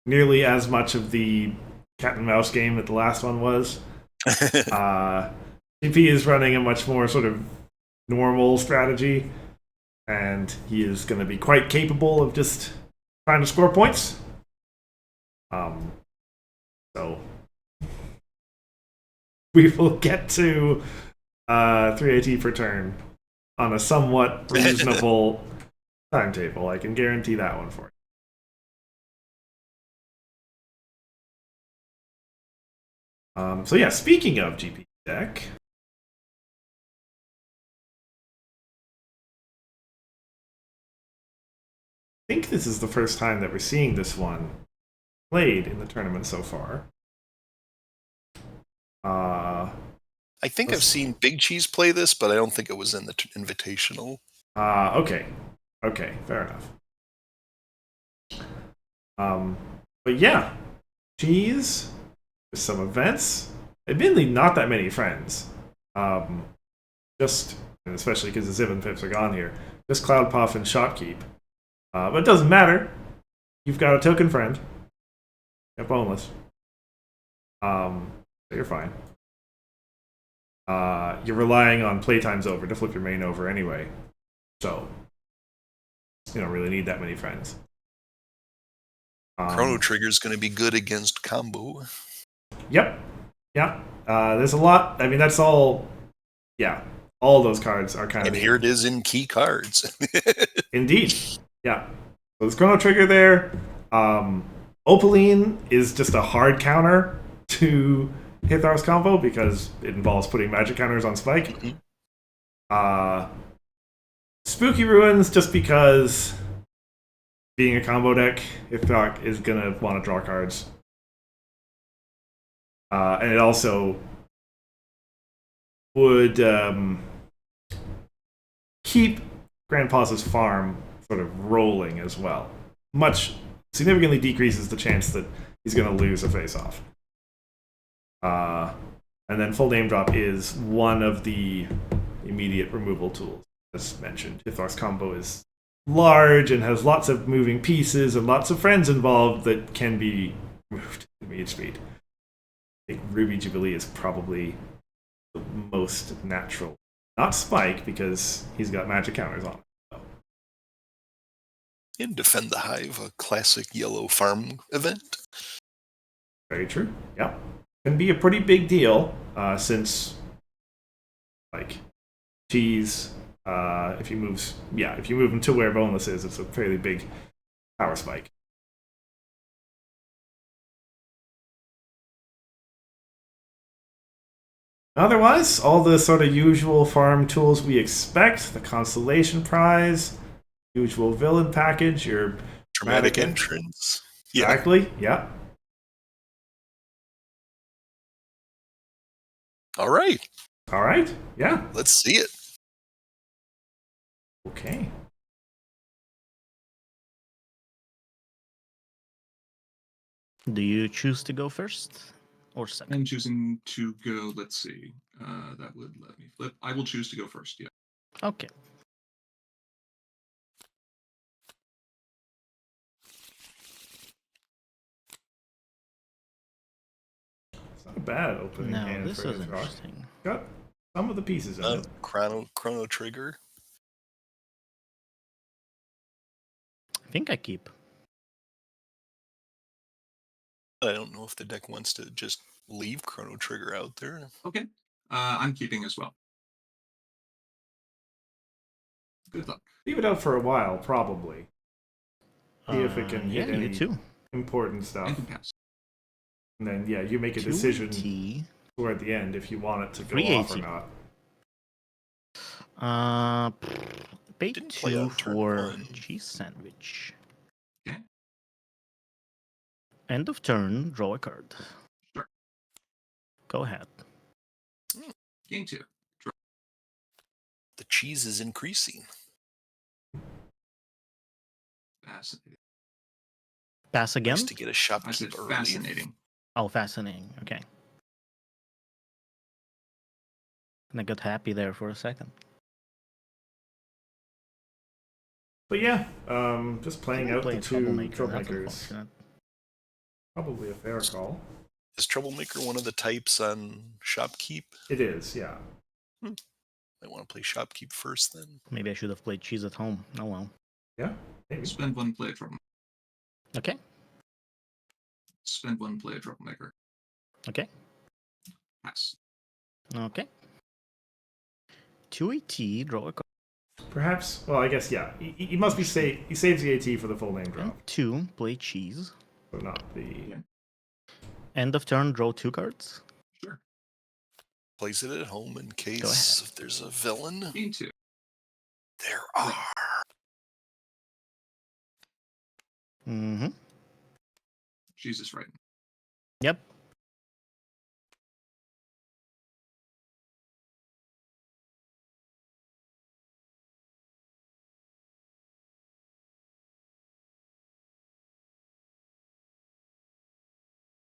nearly as much of the cat and mouse game that the last one was. GP is running a much more sort of normal strategy, and he is going to be quite capable of just trying to score points. So we will get to 3 AT per turn on a somewhat reasonable timetable. I can guarantee that one for you. So yeah, speaking of GP deck, I think this is the first time that we're seeing this one played in the tournament so far. I think I've seen Big Cheese play this, but I don't think it was in the Invitational. Okay, fair enough. But yeah, Cheese with some events. Admittedly, not that many friends. Just, and especially because the Ziv and Pips are gone here. Just Cloud Puff and Shotkeep. But it doesn't matter. You've got a token friend. You're boneless. So you're fine. You're relying on playtime's over to flip your main over anyway. So you don't really need that many friends. Chrono Trigger's going to be good against combo. Yep. Yeah. There's a lot. I mean, that's all. Yeah. All those cards are kind and of. Here it is in key cards. Indeed. Yeah. So there's Chrono Trigger there. Opaline is just a hard counter to Hithroc's combo because it involves putting magic counters on Spike. Mm-hmm. Spooky Ruins just because being a combo deck, Hithroc is going to want to draw cards. And it also would keep Grandpa's farm sort of rolling as well. Much significantly decreases the chance that he's going to lose a face-off. And then full name drop is one of the immediate removal tools. As mentioned, Hithroc's combo is large and has lots of moving pieces and lots of friends involved that can be removed at immediate speed. think Ruby Jubilee is probably the most natural. Not Spike, because he's got magic counters on it. And Defend the Hive, a classic yellow farm event. Very true. Yep. Can be a pretty big deal, since like cheese, if you move him to where Boneless is, it's a fairly big power spike. Otherwise, all the sort of usual farm tools we expect: the constellation prize, usual villain package, your Dramatic entrance. Yeah. Exactly. Yeah. All right. All right. Yeah. Let's see it. Okay. Do you choose to go first or second? I'm choosing to go. Let's see. That would let me flip. I will choose to go first. Yeah. Okay. It's not a bad opening Now hand this for is Hithroc. interesting. Got some of the pieces in it. Chrono Trigger. I think I keep. I don't know if the deck wants to just leave Chrono Trigger out there. Okay. I'm keeping as well. Good luck. Leave it out for a while, probably. See if it can Yeah, hit you any too. important I stuff. can pass. And then, yeah, you make a decision 2T. toward the end if you want it to go 380. off or not. Pay Didn't play 2 on turn for 1. cheese sandwich. Okay. End of turn, draw a card. Sure. Go ahead. Game 2. Draw. The cheese is increasing. Fascinating. Pass again? Nice to get a I shopkeep said early. fascinating. Oh, fascinating. Okay. And I got happy there for a second. But yeah, just playing out Play the a two troublemaker. That's troublemakers. unfortunate. Probably a fair call. Is Troublemaker one of the types on shopkeep? It is, yeah. I want to play shopkeep first then. Maybe I should have played cheese at home. Oh well. Yeah, maybe. Spend 1 play a trouble. Okay. Spend 1 play a troublemaker. Okay. Pass. Okay. 2 AT, draw a card. Perhaps, well, I guess, yeah. He must be he saves the AT for the full name drop, And 2, play cheese. but not the. Yeah. End of turn, draw 2 cards. Sure. Plays it at home in case if there's a villain. Game 2. There are. Mm-hmm. Jesus, right. Yep.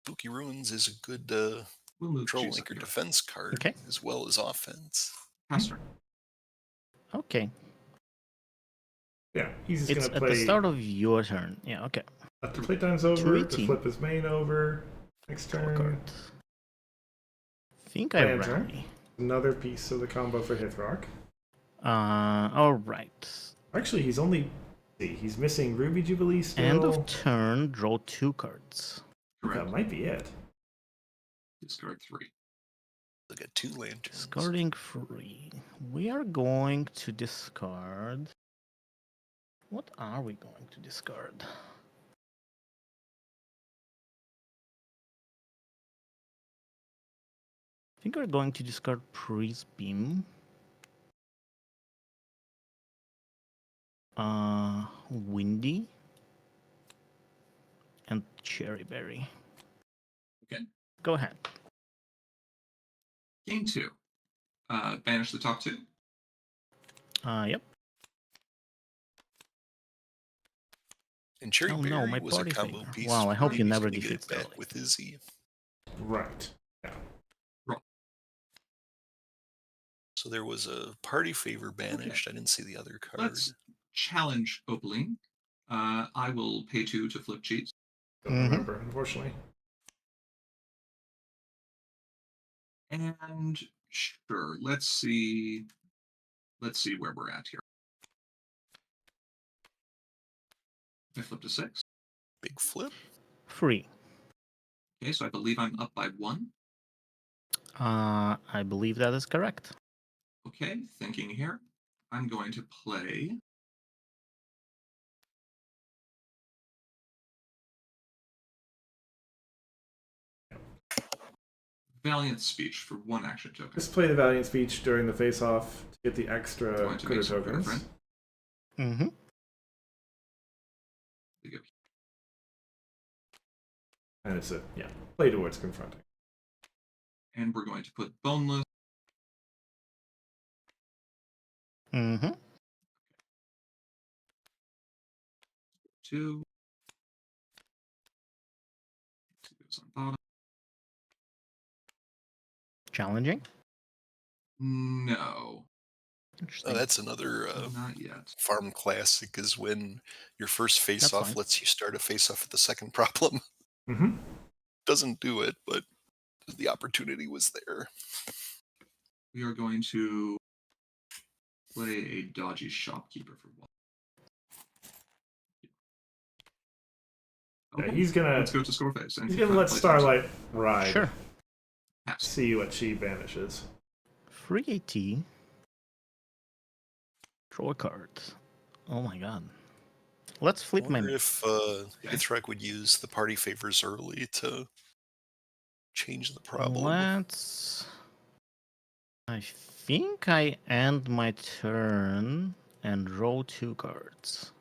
Spooky Ruins is a good We'll move cheese up Troublemaker here. defense card Okay. as well as offense. Pass turn. Okay. Yeah, he's just It's going to at play. the start of your turn. Yeah, okay. After playtime's over, to 218. flip his main over. Next Draw a turn, card. Think I Play enter. rally. another piece of the combo for Hithroc. Alright. Actually, he's only. He's missing Ruby Jubilee still. End of turn, draw 2 cards. Correct. That might be it. Discard 3. Look at 2 lanterns. Discarding 3. We are going to discard. What are we going to discard? I think we're going to discard Priest Beam. Windy. And Cherry Berry. Okay. Go ahead. Game 2. Banish the top 2. Yep. And Cherry Oh Berry no, my was a party combo favor. piece. Wow, I hope Maybe you he's never gonna get defeat it back Scarlet. with Izzy. Right. Yeah. So there was a party favor banished. I didn't see the other card. Let's challenge Opaline. I will pay 2 to flip cheese. Don't remember, unfortunately. And sure, let's see where we're at here. I flipped a 6. Big flip. Free. Okay, so I believe I'm up by 1. I believe that is correct. Okay, thinking here. I'm going to play Valiant Speech for 1 action token. Just play the Valiant Speech during the face-off to get the extra Going to critter make some critter tokens. friend. Mm-hmm. There you go. And it's play towards confronting. And we're going to put Boneless. Mm-hmm. 2. Goes on bottom. Challenging. No, Interesting. That's another not yet. farm classic is when your first That's face-off fine. lets you start a face-off at the second problem. Mm-hmm. Doesn't do it, but the opportunity was there. We are going to play a dodgy shopkeeper for 1. Yeah, Okay, he's gonna let's go to Scoreface. And he's gonna try to let play Starlight ride. Sure. Pass. See what she banishes. Free AT. Draw a card. Oh my god. Let's flip I wonder menu. if Hithroc would use the party favors early to change the problem. Let's. I think I end my turn and draw 2 cards.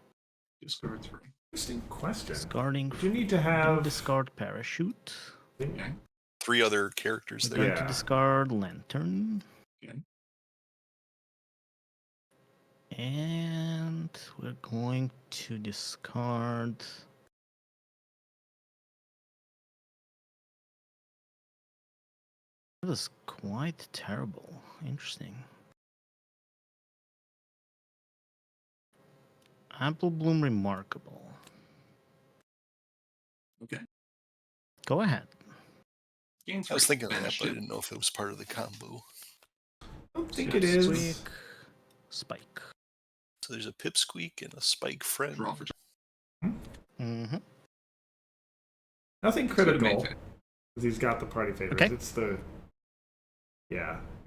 Discard 3. Interesting question. Discarding. Would you need to do have discard parachute. Okay. 3 other characters We're there. going to discard lantern. Okay. And we're going to discard. That is quite terrible. Interesting. Apple Bloom Remarkable. Okay. Go ahead. Gain 3. I was thinking of that, Banish but I 2. didn't know if it was part of the combo. I don't think Yes. it is. Quick. Spike. So there's a pipsqueak and a spike friend. Draw for Mm-hmm. Nothing Let's go to main critical. phase. Because he's got the party favors. Okay. It's the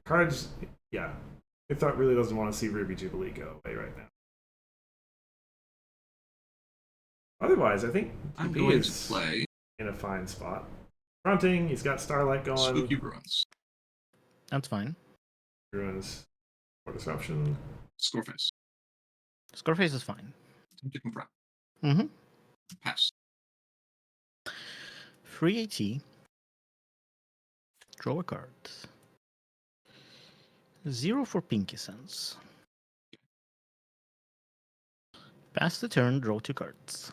cards. Yeah, I thought really doesn't want to see Ruby Jubilee go away right now. Otherwise, I think I'm he going to is play in a fine spot. Fronting, he's got Starlight going. Spooky Ruins. That's fine. Ruins for disruption. Scoreface. Scarface is fine. Time to confront. Mm-hmm. Pass. Free AT. Draw a card. 0 for Pinky Sense. Pass the turn, draw 2 cards.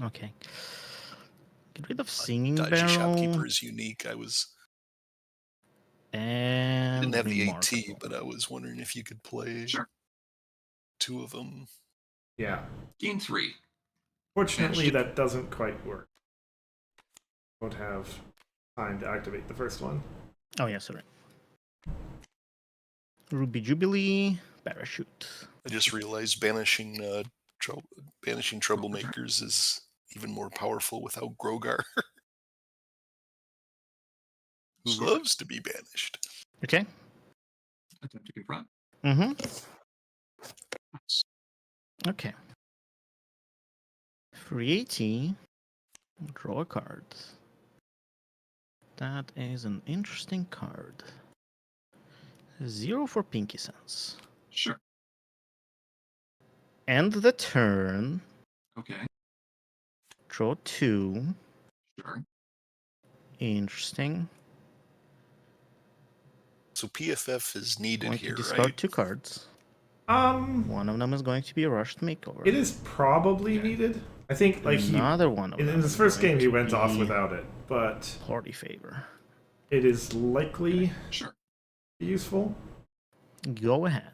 Okay. Get rid of Singing Dodgy Barrel. Shopkeeper is unique. I And didn't have the AT, Remarkable. but I was wondering if you could play Sure. 2 of them. Yeah. Gain 3. Fortunately, Banished. that doesn't quite work. Won't have time to activate the first one. Oh, yeah, sorry. Ruby Jubilee. Parachute. I just realized banishing troublemakers is even more powerful without Grogar, who Score. loves to be banished. Okay. Attempt to confront. Mm-hmm. Pass. Okay. Free AT. Draw a card. That is an interesting card. 0 for Pinky Sense. Sure. End the turn. Okay. Draw 2. Sure. Interesting. So PFF is needed Going here, to discard right? 2 cards. Um, One of them is going to be a rushed makeover. it is probably Okay. needed. I think like Another one of in them his is first going game he to went off be without it, but Party favor. it is likely Sure. useful. Go ahead.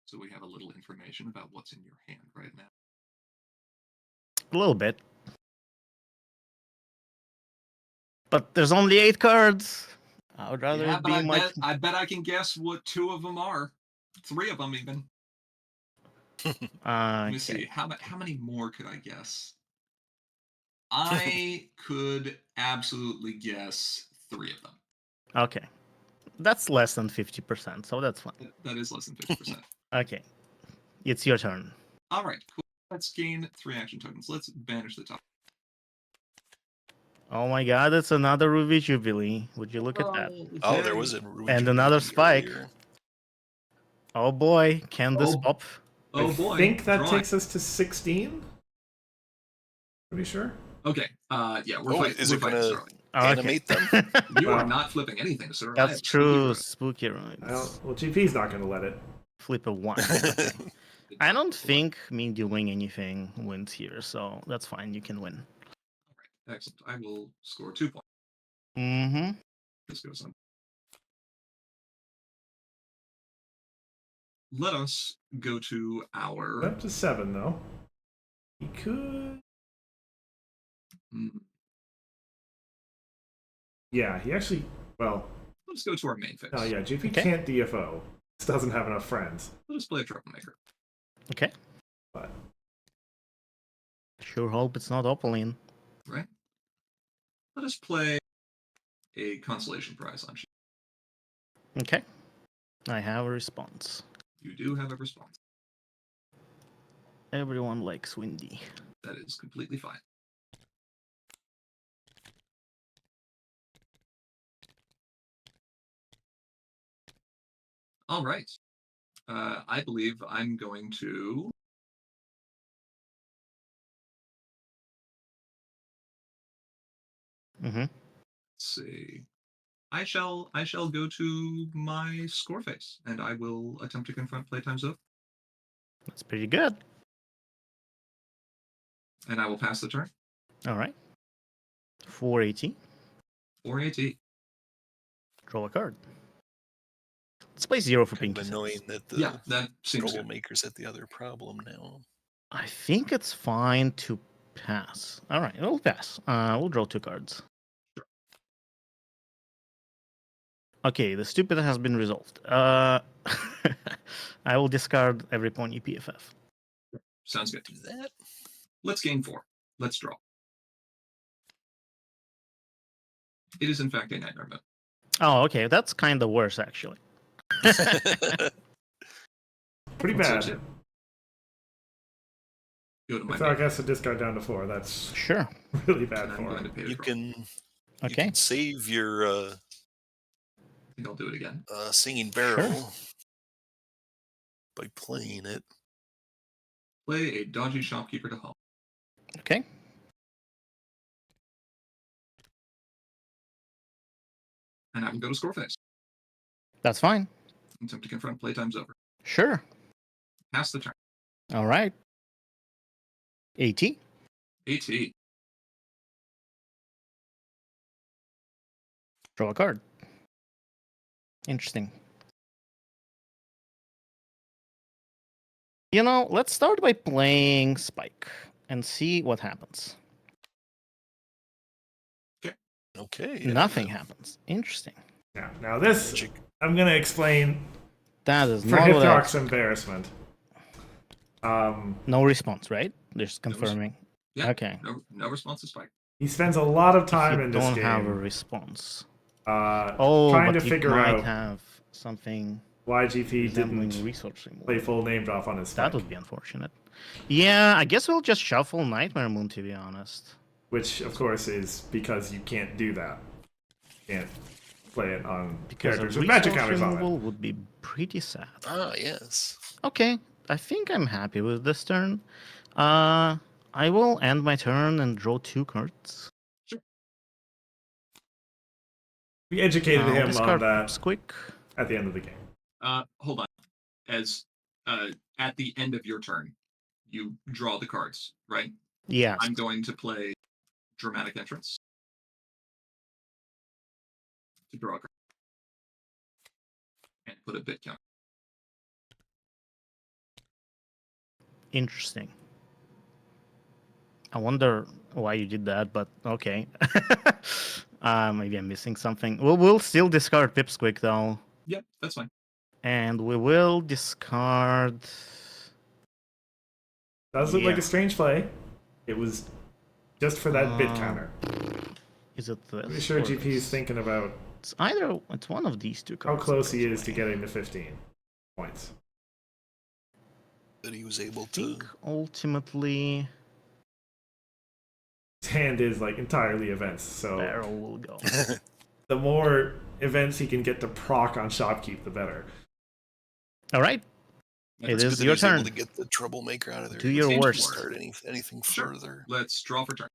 So we have a little information about what's in your hand right now. A little bit. But there's only 8 cards. I would rather Yeah, it but be I much. bet I can guess what 2 of them are. 3 of them even. Let me see. How many more could I guess? I could absolutely guess 3 of them. Okay. That's less than 50%, so that's fine. That is less than 50%. Okay. It's your turn. All right, cool. Let's gain 3 action tokens. Let's banish the top. Oh my god, it's another Ruby Jubilee. Would you look at that? Oh, there was a Ruby And Jubilee another spike. earlier. Oh boy, can this Oh. pop? Oh I boy. think that drawing. takes us to 16. Pretty sure. Okay. Yeah, we're Oh, fighting. is We're it fighting gonna Sterling. animate them? You are Well, not flipping anything, sir. I That's have true. spooky Spooky ruins. Well, GP's not going to let it. Flip a 1. Okay. I don't think me doing anything wins here, so that's fine. You can win. Excellent. I will score 2 points. Mm-hmm. This goes on. Let us go to our. Up to 7, though. He could. Hmm, Yeah, he actually. Well, Let's go to our main phase. no, yeah, GP Okay. can't DFO. Just doesn't have enough friends. Let us play a troublemaker. Okay. But Sure hope it's not Opaline. Right. Let us play a consolation prize on sheet. Okay. I have a response. You do have a response. Everyone likes Windy. That is completely fine. All right. I believe I'm going to. Mm-hmm. Let's see. I shall go to my score face, and I will attempt to confront playtime's over, That's pretty good. and I will pass the turn. All right. 480. 480. Draw a card. Let's play 0 for Kind Pinky of Sense. annoying that the Yeah, that seems good. troublemakers at the other problem now. I think it's fine to pass. All right, we'll pass. We'll draw 2 cards. Sure. Okay, the stupid has been resolved. I will discard every pony PFF. Sounds good. Do that. Let's gain 4. Let's draw. It is in fact a nightmare mode. Oh, okay, that's kind of worse actually. pretty So bad. too. Go to my So I main, guess a discard down to 4. That's Sure. really bad and I'm for going to him. pay to you draw. can you Okay. can save your I think I'll do it again. singing barrel by playing it. Play a dodgy shopkeeper to home. Okay. And I will go to score face. That's fine. Attempt to confront playtime's over. Sure. Pass the turn. All right. 80. 80. Draw a card. Interesting. You know, let's start by playing Spike and see what happens. Okay. Nothing happens. Interesting. Yeah. Now this, Magic. I'm going to explain That is for not what I... Hithroc's embarrassment. No response, right? Just confirming. Yeah. Okay. No response to Spike. He spends a lot of If time you in this don't have a game response. trying but to you figure might out have something why GP resembling didn't resource removal. play full name drop on his That spike, would be unfortunate. Yeah, I guess we'll just shuffle Nightmare Moon, to be honest. which of course is because you can't do that. You can't play it on Because a characters with magic resource counters on it. removal would be pretty sad. Ah, yes. Okay, I think I'm happy with this turn. I will end my turn and draw 2 cards. We educated him on Discard that quick. at the end of the game. Hold on. As at the end of your turn, you draw the cards, right? Yes. I'm going to play Dramatic Entrance to draw a card and put a bit count. Interesting. I wonder why you did that, but okay. Maybe I'm missing something. We'll still discard Pipsqueak though. Yep, that's fine. And we will discard. Does look like Yeah. a strange play. It was just for that bit counter. Is it this? Pretty sure or GP is this? thinking about It's one of these two how cards. close that he goes is to away. getting to 15 points. That he was able I to. think ultimately His hand is like entirely events, so barrel will go. the more events he can get to proc on Shopkeep, the better. All right. Yeah, It It's good is that he your was able turn. to get the troublemaker out of there. Do He your wasn't able to worst. Start anything Sure. further. Let's draw for turn.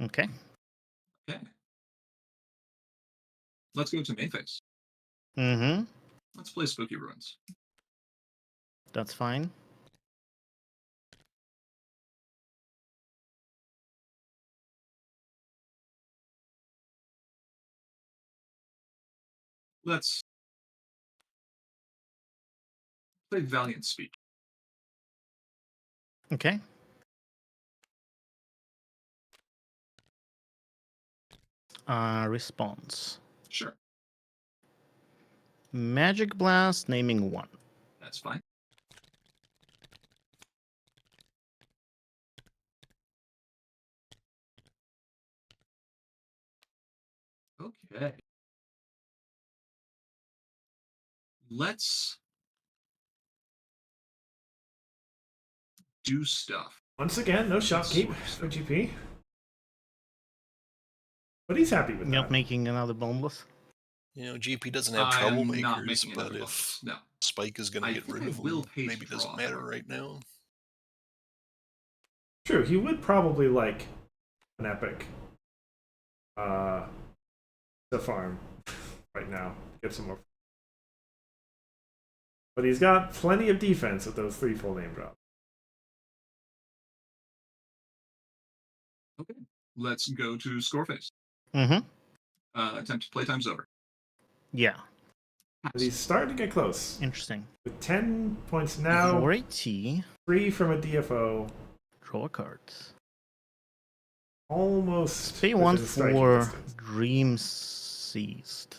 Okay. Okay. Let's go to main phase. Mm-hmm. Let's play Spooky Ruins. That's fine. Let's play Valiant Speak. Okay. Response. Sure, Magic Blast, naming 1. that's fine. Okay. Let's do stuff. Once again, no Shopkeep for GP. But he's happy with Not that. making another boneless. You know, GP doesn't have I am not troublemakers, making but another if bonus. No. Spike is going I to get think rid I of will him, pay to maybe it doesn't draw, matter however. right now. True, he would probably like an epic to farm right now. Get some more. But he's got plenty of defense with those 3 full name drops. Okay. Let's go to score phase. Mm-hmm. Attempt playtime's over. Yeah. But he's starting to get close. Interesting. With 10 points now, 480. 3 from a DFO, Draw a card. almost Pay within 1 striking for distance. Dream Seized.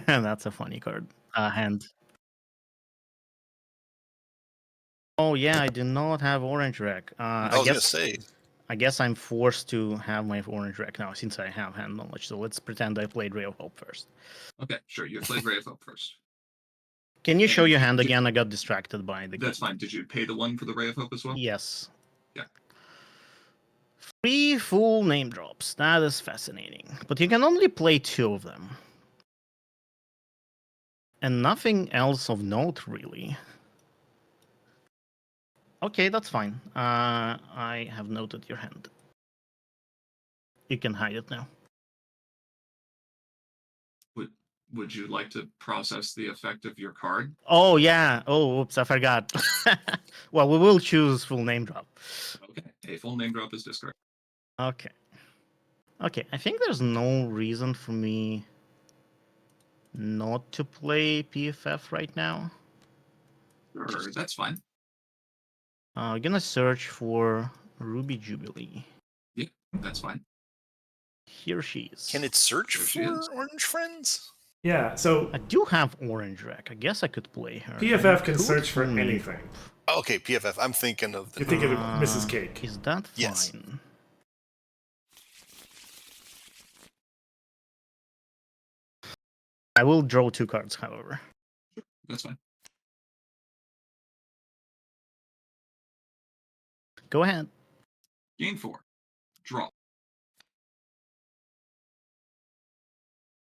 That's a funny card. Hand. Oh yeah, I do not have orange rack. I was going to say, I guess I'm forced to have my orange rack now since I have hand knowledge. So let's pretend I played Ray of Hope first. Okay, sure. You played Ray of Hope first. Can you show And your hand did- again? I got distracted by the That's game. fine. Did you pay the 1 for the Ray of Hope as well? Yes. Yeah. 3 full name drops. That is fascinating. But you can only play 2 of them. And nothing else of note, really. Okay, that's fine. I have noted your hand. You can hide it now. Would you like to process the effect of your card? Oh, yeah. Oh, oops, I forgot. Well, we will choose full name drop. Okay. A full name drop is discarded. Okay. Okay, I think there's no reason for me not to play PFF right now. Sure, that's fine. I'm gonna search for Ruby Jubilee. Yeah, that's fine. Here she is. can it search There she for is. orange friends? Yeah, so I do have orange rack. I guess I could play her. PFF I can could search for full name anything. drop. Oh, okay, PFF. I'm thinking of the. You're thinking of Mrs. Uh, Cake. Is that fine? Yes. I will draw 2 cards, however. That's fine. Go ahead. Gain 4. Draw.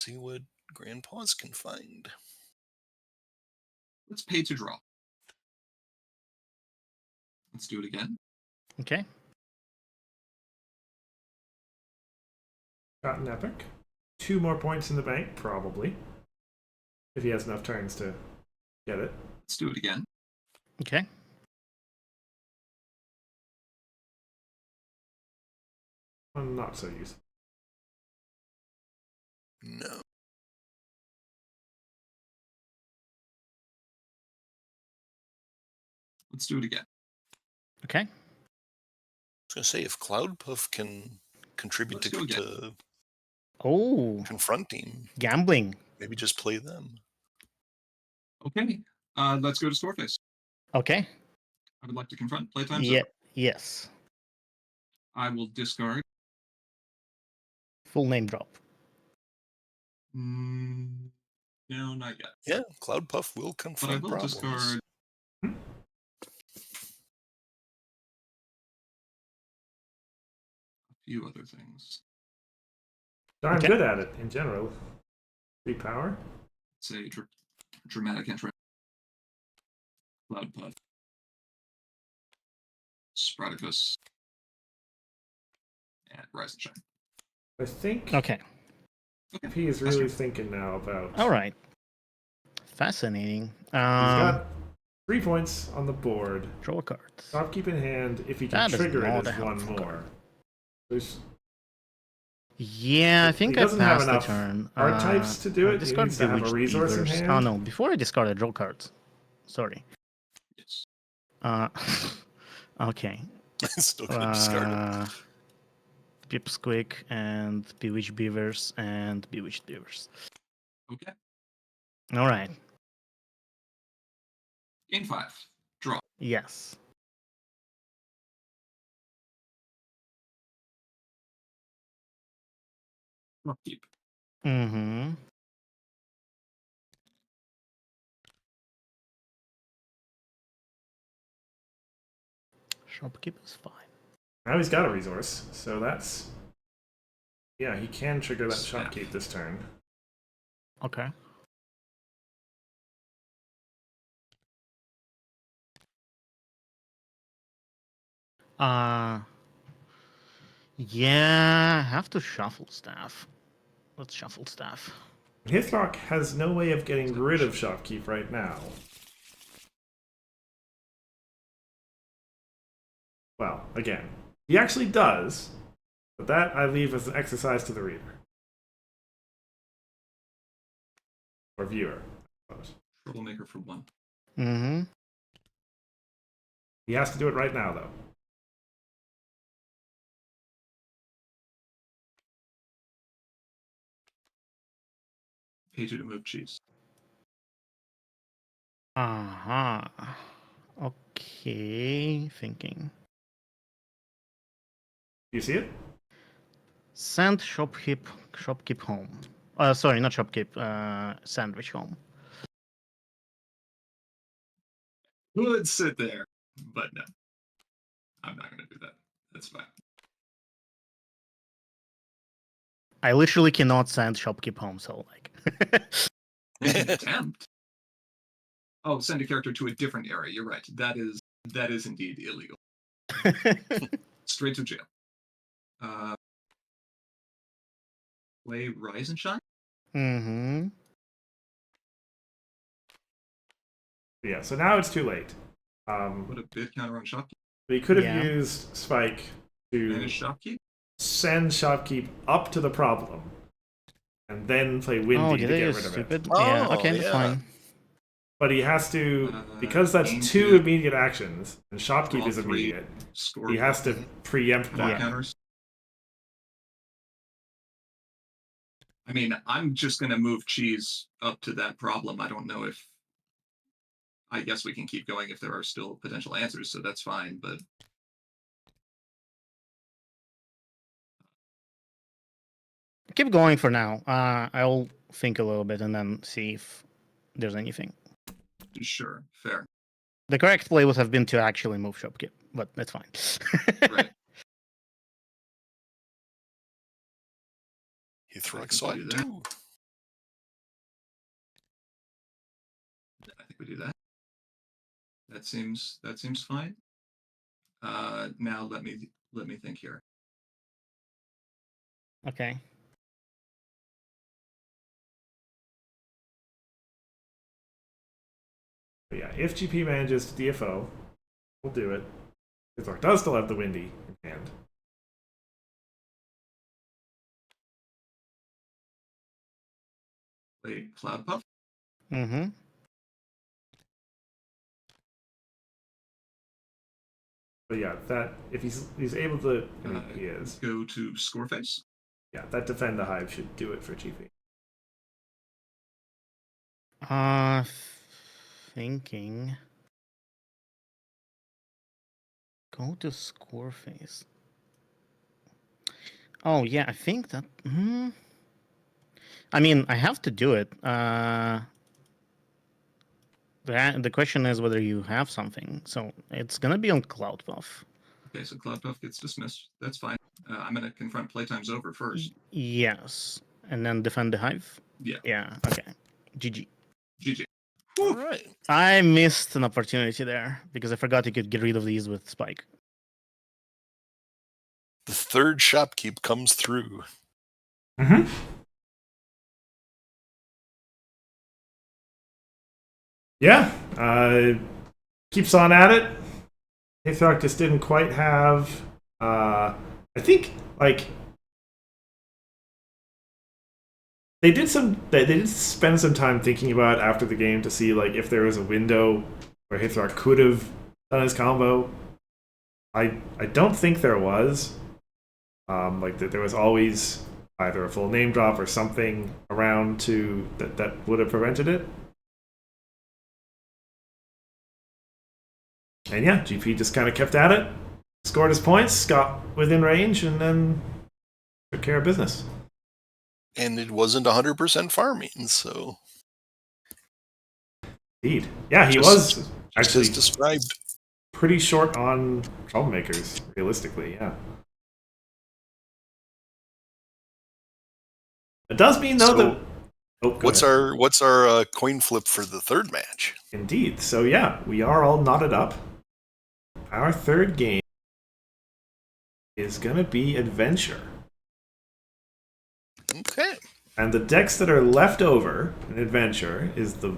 See what grandpas can find. Let's pay to draw. Let's do it again. Okay. Got an epic. 2 more points in the bank, probably. If he has enough turns to get it. Let's do it again. Okay. Not so useful. No. Let's do it again. Okay. I was going to say, if Cloud Puff can contribute Let's go again. to Oh, confronting, gambling. maybe just play them. Okay. Let's go to Storeface. Okay. I would like to confront. Playtime's Yeah. over. Yes. I will discard. Full name drop. No, not yet. Yeah, Cloud Puff will But I confront will problems. discard. A few other things. Darn Okay. good at it in general. 3 power. It's a dramatic entry. Cloud Puff. Sproticus. And Rise and Shine. I think Okay. if he is really thinking now about. All right. Fascinating. He's got 3 points on the board. Draw a card. Stop keep in hand. If he can That is trigger it not as a one helpful more. card. There's, Yeah, I he think I doesn't have passed the enough turn. archetypes to do it. He Discard needs to have a Bewitched resource in Beavers. hand. Oh no! Before I discard, I draw cards. Sorry. Yes. Okay. Still going to discard it. Pipsqueak and Bewitched Beavers and Bewitched Beavers. Okay. All right. Game 5. Draw. Yes. Keep. Mm-hmm. Shopkeep is fine. Now he's got a resource, so that's. Yeah, he can trigger that Snap. shopkeep this turn. Okay. Yeah, I have to shuffle staff. Let's shuffle staff. Hithroc has no way of getting rid of shopkeep right now. Well, again, he actually does, but that I leave as an exercise to the reader. Or viewer, I suppose. Troublemaker for 1. Mm-hmm. He has to do it right now, though. Pay 2 to move cheese. Uh-huh. Okay, thinking. Do you see it? Send shopkeep home. Sorry, not shopkeep. Sandwich home. Would sit there, but no. I'm not going to do that. That's fine. I literally cannot send shopkeep home, so like. You can attempt. Oh, send a character to a different area. You're right. That is indeed illegal. Straight to jail. Play Rise and Shine. Mm-hmm. Yeah, so now it's too late. Put a bid counter on Shopkeep. He could have Yeah. used Spike to Manage Shopkeep. send shopkeep up to the problem, and then play Windy Oh, to did get I rid use of stupid? it. Yeah, Oh, okay, that's yeah. fine. But he has to, because Game that's 2 2. immediate actions, and shopkeep Draw is 3. immediate. Score. He has to preempt block that. counters. I mean, I'm just going to move cheese up to that problem. I don't know if. I guess we can keep going if there are still potential answers, so that's fine. But Keep going for now. I'll think a little bit and then see if there's anything. sure, fair. The correct play would have been to actually move shopkeep, but that's fine. Right. Hithroc saw do it that. too. I think we do that. That seems fine. Now let me think here. Okay. But yeah, if GP manages to DFO, we'll do it. Hithroc does still have the Windy in hand. Play Cloud Puff. Mm-hmm. But yeah, that if he's able to, he is. Go to score phase. Yeah, that defend the hive should do it for GP. Thinking. Go to score phase. Oh yeah, I think that. I mean, I have to do it. The question is whether you have something. So it's gonna be on Cloud Buff. Okay, so Cloud Buff gets dismissed. That's fine. I'm gonna confront playtime's over first. Yes, and then defend the hive. Yeah. Yeah. Okay. GG. GG. All right. I missed an opportunity there because I forgot you could get rid of these with Spike. The third shopkeep comes through. Mm-hmm. Yeah, keeps on at it. Hithroc just didn't quite have. I think like they did spend some time thinking about it after the game to see like if there was a window where Hithroc could have done his combo. I don't think there was. Like there was always either a full name drop or something around to that would have prevented it. And yeah, GP just kind of kept at it, scored his points, got within range, and then took care of business. And it wasn't 100% farming, so. Indeed. Yeah, he Just was actually as described. pretty short on troublemakers, realistically, yeah. It does mean, though, So, that... Oh, go ahead. What's our coin flip for the third match? Indeed. So yeah, we are all knotted up. Our third game is going to be Adventure. Okay. And the decks that are left over in Adventure is the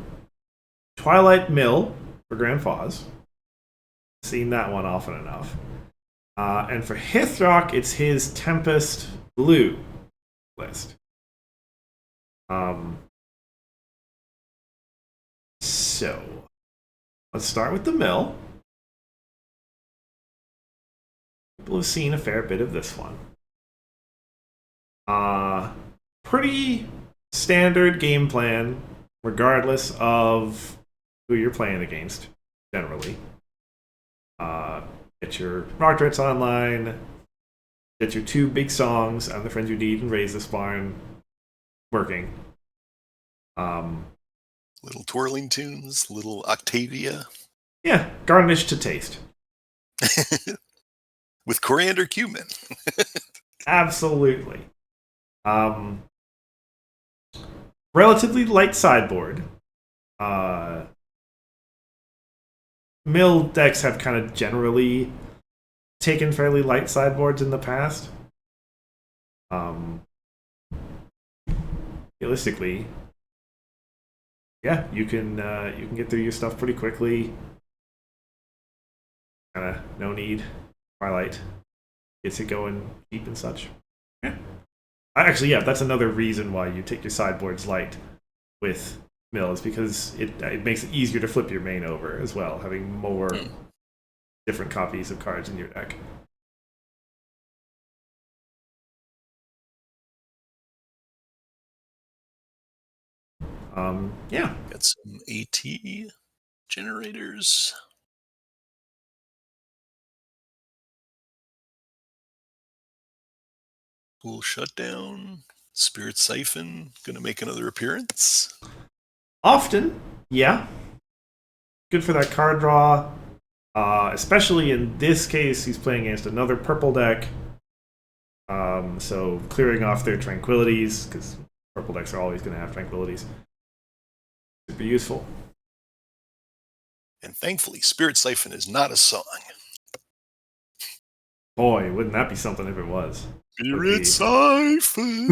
Twilight Mill for Grand Foz. Seen that one often enough. And for Hithroc, it's his Tempest Blue list. So, let's start with the Mill. People have seen a fair bit of this one. Pretty standard game plan, regardless of who you're playing against, generally. Get your Martrets online, get your 2 big songs, I'm the Friend You Need and Raise This Barn working. Little twirling tunes, little Octavia. Yeah, garnish to taste. With coriander cumin. Absolutely. Relatively light sideboard. Mill decks have kind of generally taken fairly light sideboards in the past. Realistically, yeah, you can get through your stuff pretty quickly. Kind of no need. Twilight gets it going deep and such. Yeah. Actually, yeah, that's another reason why you take your sideboards light with Mill is because it makes it easier to flip your main over as well, having more different copies of cards in your deck. Yeah. Got some AT generators. Cool Shutdown. Spirit Siphon. Gonna make another appearance. Often, yeah. Good for that card draw. Especially in this case, he's playing against another purple deck. So clearing off their tranquilities, because purple decks are always going to have tranquilities. Super useful. And thankfully, Spirit Siphon is not a song. Boy, wouldn't that be something if it was. Spirit Siphon!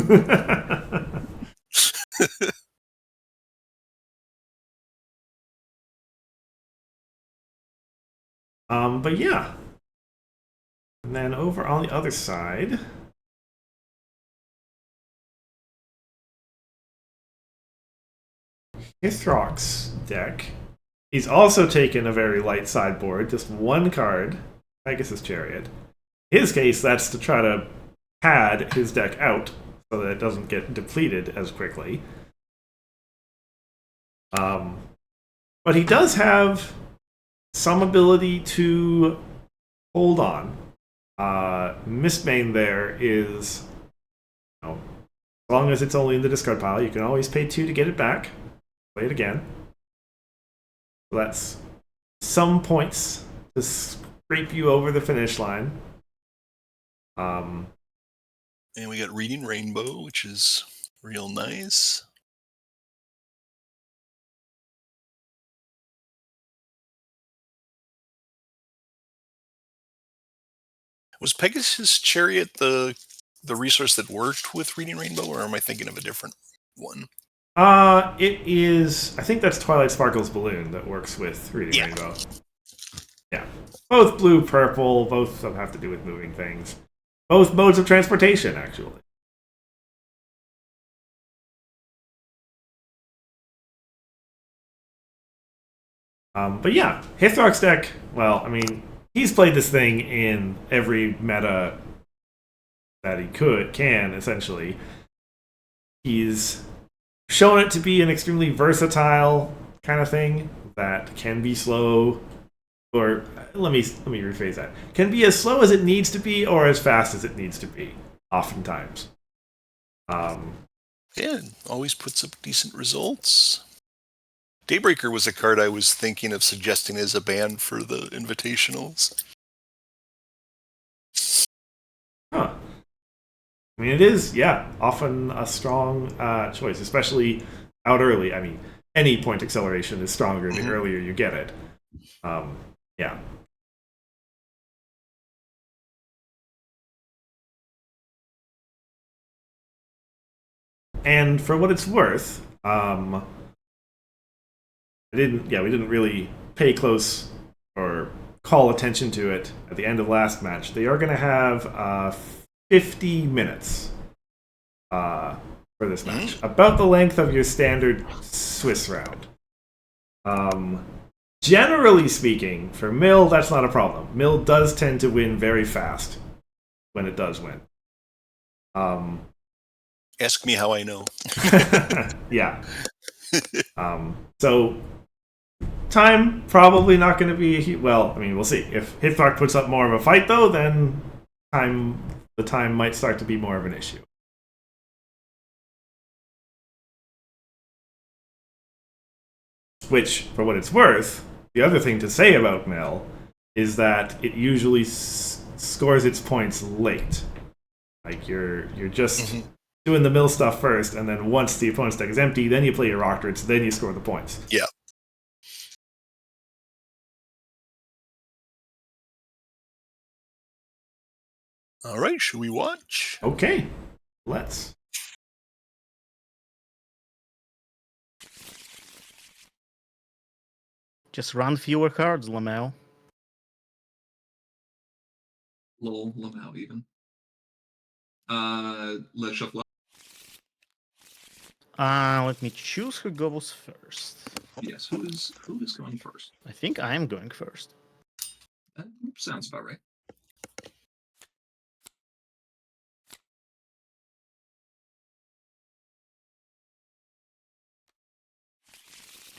But yeah. And then over on the other side, Hithroc's deck. He's also taken a very light sideboard, just 1 card Pegasus Chariot. In his case, that's to try to pad his deck out so that it doesn't get depleted as quickly. But he does have some ability to hold on. Mistbane there is, you know, as long as it's only in the discard pile, you can always pay 2 to get it back. Play it again. So that's some points to scrape you over the finish line. And we got Reading Rainbow, which is real nice. Was Pegasus Chariot the resource that worked with Reading Rainbow, or am I thinking of a different one? It is. I think that's Twilight Sparkle's balloon that works with Reading Rainbow. Yeah, both blue, purple. Both of them have to do with moving things. Both modes of transportation, actually. But yeah, Hithroc's deck. Well, I mean, he's played this thing in every meta that he can essentially. He's shown it to be an extremely versatile kind of thing that can be slow, or let me rephrase that. Can be as slow as it needs to be, or as fast as it needs to be. Oftentimes. Yeah, always puts up decent results. Daybreaker was a card I was thinking of suggesting as a ban for the Invitationals. Huh. I mean, it is, yeah, often a strong choice, especially out early. I mean, any point acceleration is stronger the earlier you get it. Yeah. And for what it's worth, we didn't really pay close or call attention to it at the end of last match. They are going to have 50 minutes for this match, about the length of your standard Swiss round. Generally speaking, for Mill, that's not a problem. Mill does tend to win very fast when it does win. Ask me how I know. Yeah. So time probably not going to be well. I mean, we'll see. If Hithroc puts up more of a fight, though, then the time might start to be more of an issue. Which, for what it's worth, the other thing to say about Mill is that it usually scores its points late. Like you're just doing the Mill stuff first, and then once the opponent's deck is empty, then you play your Rockrits, then you score the points. Yeah. All right, should we watch? Okay, let's. Just run fewer cards, Lamel. Lol, Lamau even. Let's shuffle up. Let me choose who goes first. Yes, who is going first? I think I am going first. That sounds about right.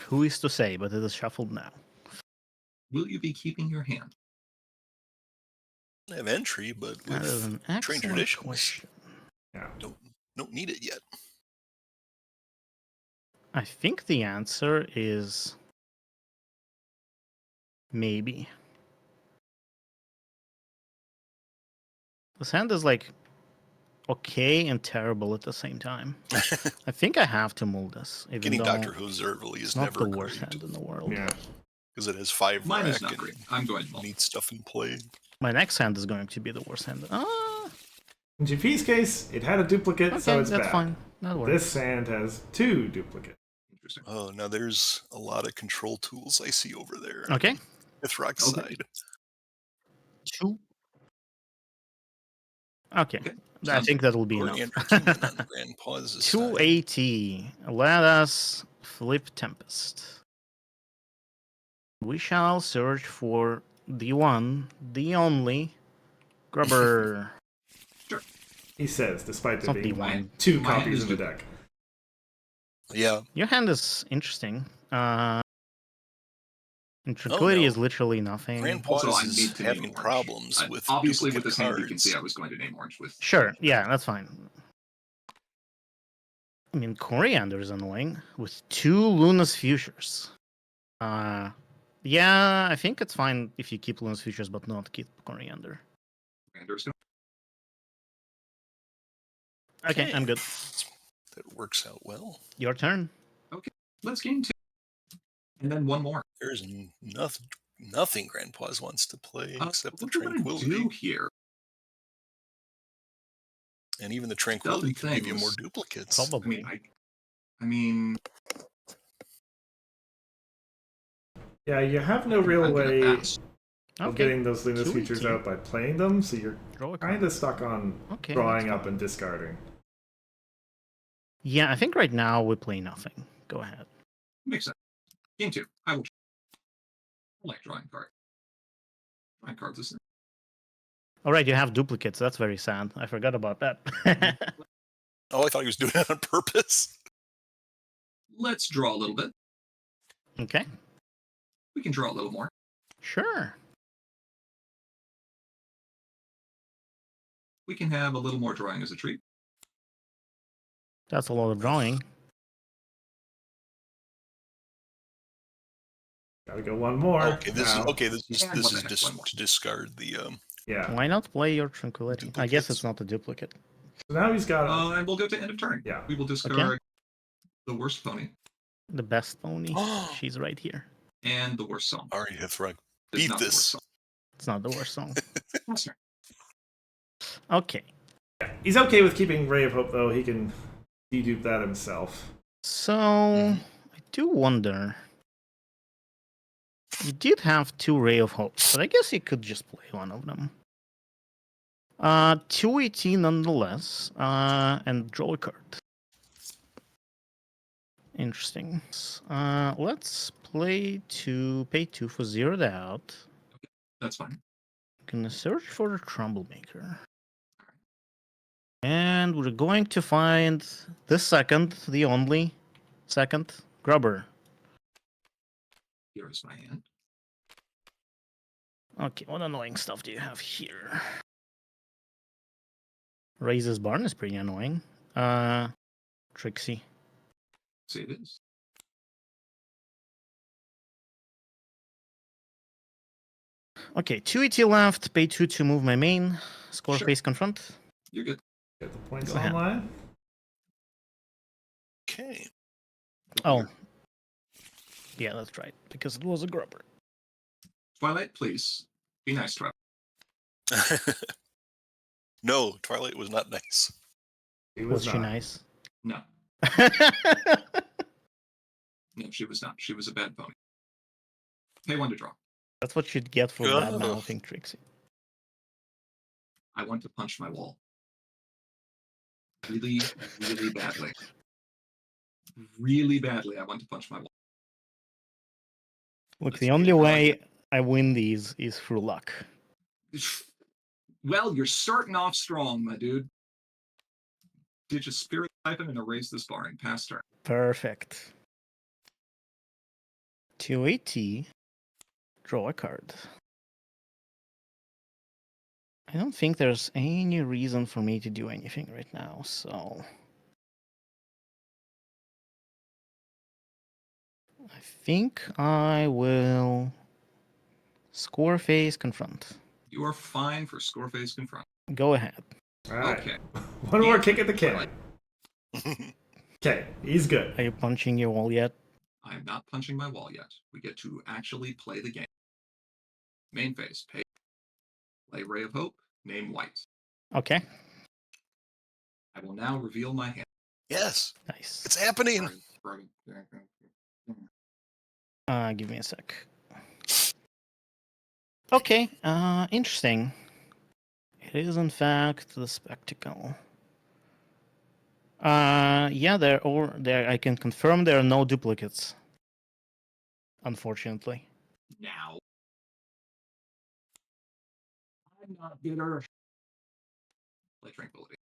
Who is to say, but it is shuffled now. Will you be keeping your hand? I have entry, but That is with an Train excellent Traditions, question. Yeah. don't need it yet. I think the answer is maybe. This hand is like okay and terrible at the same time. I think I have to move this. Even Getting though Doctor Who's early is it's not never the worst great hand in the world. Yeah. because it has 5 Mine rack is not and great. I'm going to neat stuff in play. My next hand is going to be the worst hand. In GP's case, it had a duplicate, Okay, so it's that's bad. fine. That works. This hand has 2 duplicates. Interesting. Oh, now there's a lot of control tools I see over there. Okay. Hithroc's Okay. side. 2. Okay. I Sounds think that will be Or enough. Andrew Keenan on Grand Pause's side. 280. Let us flip Tempest. We shall search for the one, the only grubber. He says, despite It's there not the being one. two My hand copies is in the duplicate. deck. Your hand is interesting. And tranquility no. is literally nothing. Grandpa's Also, I is need to name having orange. problems with Obviously, with duplicate this hand, you can see I cards. was going to name orange with. Sure, yeah, that's fine. I mean, Coriander is annoying with 2 Luna's Futures. Yeah, I think it's fine if you keep Luna's Futures, but not keep Coriander. Okay, I'm good. That works out well. Your turn. Okay, let's game 2. And then one more. There's nothing Grandpa's wants to play except the What we're gonna Tranquility. do here? And even the Tranquility could give you more things. duplicates. Probably. I mean, Yeah, you have no real I'm gonna way pass. of Okay. getting those Lunas 2 features ET. out by playing them, so you're Draw a kind card. of stuck on Okay, drawing that's up fine. and discarding. Yeah, I think right now we play nothing. Go ahead. Makes sense. Game 2. I like drawing cards. Drawing cards is All right, you have duplicates. That's very sad. I forgot about that. Oh, I thought he was doing it on purpose. Let's draw a little bit. Okay, We can draw a little more. sure. We can have a little more drawing as a treat. That's a lot of drawing. Gotta go one more. Okay, this now. is okay. This And what is the heck, just one more. to discard the Yeah. Why not play your Tranquility? I guess Duplicates. it's not a duplicate. So now he's got. And we'll go to end of turn. Yeah. We will discard the worst pony The best pony. She's right here. and the worst song. All right, Hithroc. It's Beat not the worst this. song. It's not the worst song. Last turn. Okay. He's okay with keeping Ray of Hope, though. He can dedupe that himself. So, I do wonder. You did have 2 Ray of Hope, but I guess you could just play one of them. 2 ET nonetheless, and draw a card. Interesting. Let's play pay 2 for zeroed out. That's fine. Gonna search for the Troublemaker. And we're going to find the only second grubber. Here is my hand. Okay, what annoying stuff do you have here? Raises Barn is pretty annoying. Trixie. See, it is. Okay, 2 ET left. Pay 2 to move my main. Score Sure. face confront. You're good. Get the points Go ahead. online. Okay. Oh. Yeah, that's right. Because it was a grubber. Twilight, please. Be nice, Twilight. No, Twilight was not nice. He Was was she not. nice? No. No, she was not. She was a bad pony. Pay 1 to draw. That's what you'd get for Ugh. bad mouthing Trixie. I want to punch my wall. Really, really badly. Really badly, I want to punch my wall. Look, Let's the see only it. way I win these is through luck. Well, you're starting off strong, my dude. Did you spirit type him and erase this barring past turn? Perfect. 2 AT. Draw a card. I don't think there's any reason for me to do anything right now, so... I think I will score phase confront. You are fine for score phase confront. Go ahead. All right. Okay. One more kick at the can. Okay, he's good. Are you punching your wall yet? I am not punching my wall yet. We get to actually play the game. Main phase. Pay. Play Ray of Hope. Name white. Okay. I will now reveal my hand. Yes, Nice. it's happening. Give me a sec. Okay, interesting. It is in fact the spectacle. Yeah, there I can confirm there are no duplicates. Unfortunately. Now. I'm not bitter. Play Tranquility.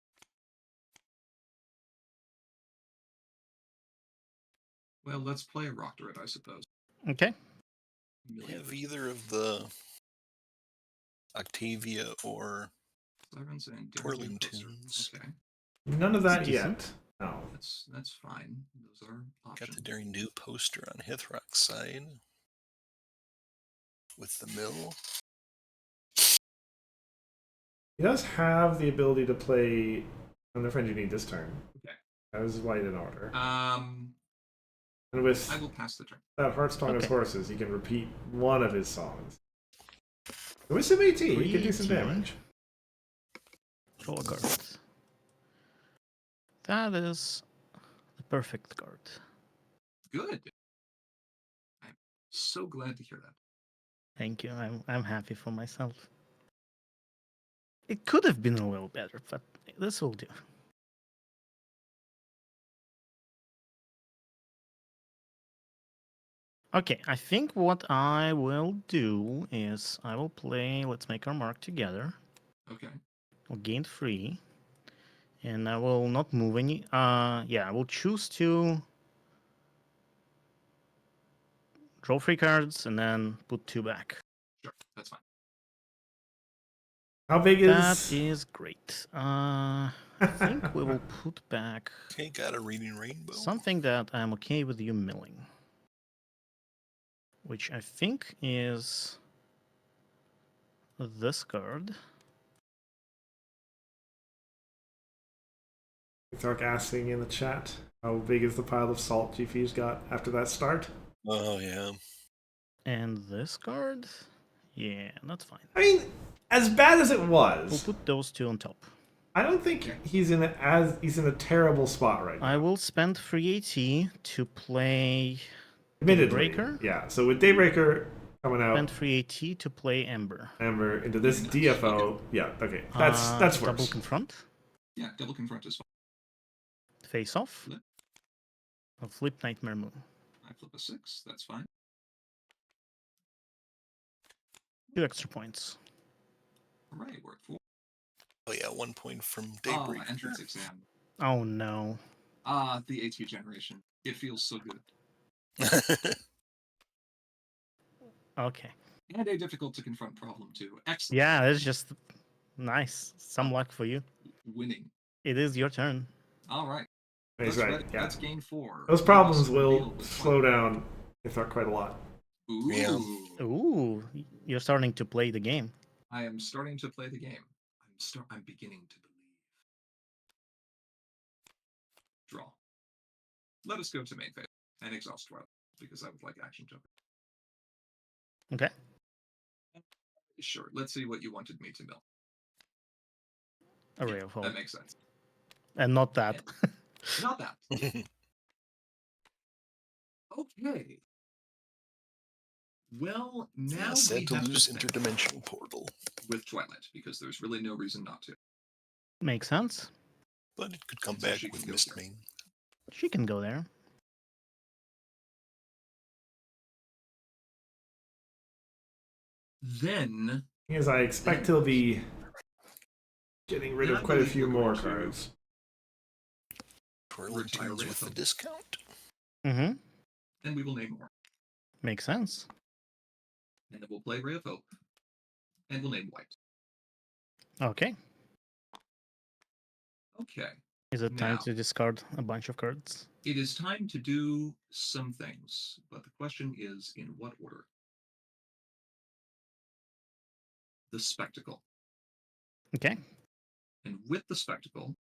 Well, let's play a Rock Druid, I suppose. Okay. Have either of the Octavia or Sirens and Twirling Daredevil Poster. Tunes. Okay, None of that It's yet. decent. No. that's fine. Those are got options. the Daring Do poster on Hithroc's side with the mill. He does have the ability to play on the friend you need this turn. Okay. That was white in order. And And with I will pass the turn. that Heartsong as Okay. horses, he can repeat one of his songs. With some AT, he can do some 3 AT. damage. Draw a card. That is the perfect card. Good. I'm so glad to hear that. Thank you. I'm happy for myself. It could have been a little better, but this will do. Okay, I think what I will do is I will play Let's Make Our Mark Together. Okay. I'll gain 3. And I will not move any. Yeah, I will choose to draw 3 cards and then put 2 back. Sure. That's fine. How big That is... is great. I think we will put back Okay, got a Reading Rainbow. something that I'm okay with you milling. Which I think is this card. Hithroc asking in the chat, how big is the pile of salt GP's got after that start? Oh, yeah. And this card? Yeah, that's fine. I mean, as bad as it We'll was, put those 2 on top. I don't think he's in a terrible spot right now. I will spend 3 AT to play Admittedly, Daybreaker. yeah. So with Daybreaker coming out, Spend 3 AT to play Ember. Ember into this Nice. DFO, yeah. Okay, that's Double worse. confront. Yeah, double confront is fine. Face off. Flip. I'll flip Nightmare Moon. I flip a 6. That's fine. 2 extra points. All right, we're at 4. Oh, yeah, 1 point from Ah, Daybreak. entrance exam. Oh no. The AT generation. It feels so good. Okay. And a difficult to confront problem, too. Excellent. Yeah, it's just nice. Some luck for you. Winning. It is your turn. All right. He's Let's right. ready- Yeah, Let's gain 4. those We problems must reveal will which slow one. down Hithroc quite a lot. Ooh. Yeah. Ooh, you're starting to play the game. I am starting to play the game. I'm beginning to believe. Draw. Let us go to main phase and exhaust Twilight, because I would like action jumping. Okay. Sure. Let's see what you wanted me to mill. Array of Hope. That makes sense. And not that. Not that. Okay. Well, now Sad we to have lose to think Interdimensional Portal, with Twilight, because there's really no reason not to. Makes sense. but it could come So back she with can go there. Mistmane. She can go there. Then Because I expect he'll be getting rid Then of I quite a believe few we're more going to- cards. Twirling Retire Tunes with the Wraith. discount. Mm-hmm. and we will name more. Makes sense. And then we'll play Ray of Hope. And we'll name White. Okay. Okay. Is it time Now. to discard a bunch of cards? It is time to do some things, but the question is in what order? The Spectacle. Okay. And with the Spectacle,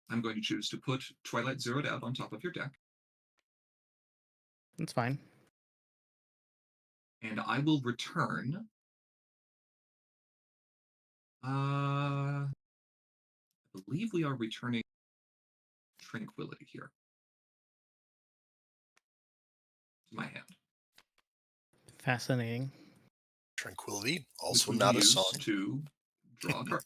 I'm going to choose to put Twilight Zeroed Out on top of your deck, That's fine. and I will return. I believe we are returning Tranquility here to my hand. Fascinating. Tranquility, which also we not will a use song. to draw a card.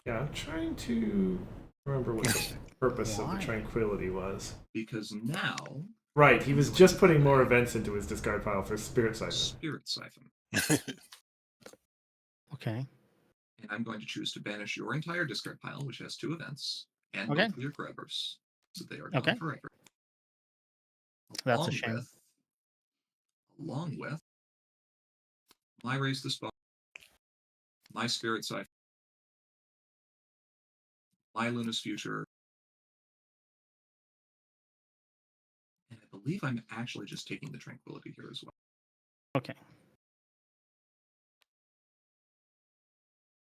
Yeah, I'm trying to remember what the purpose of Why? the Tranquility was. Because now, Right, he was just putting more events into his discard pile for Spirit Siphon. Spirit Siphon. Okay. And I'm going to choose to banish your entire discard pile, which has 2 events, and Okay. both of your grabbers, so they are gone Okay. forever. That's a shame. Along with my Raise the Spot, my Spirit Siphon, my Luna's Future, and I believe I'm actually just taking the Tranquility here as well. Okay.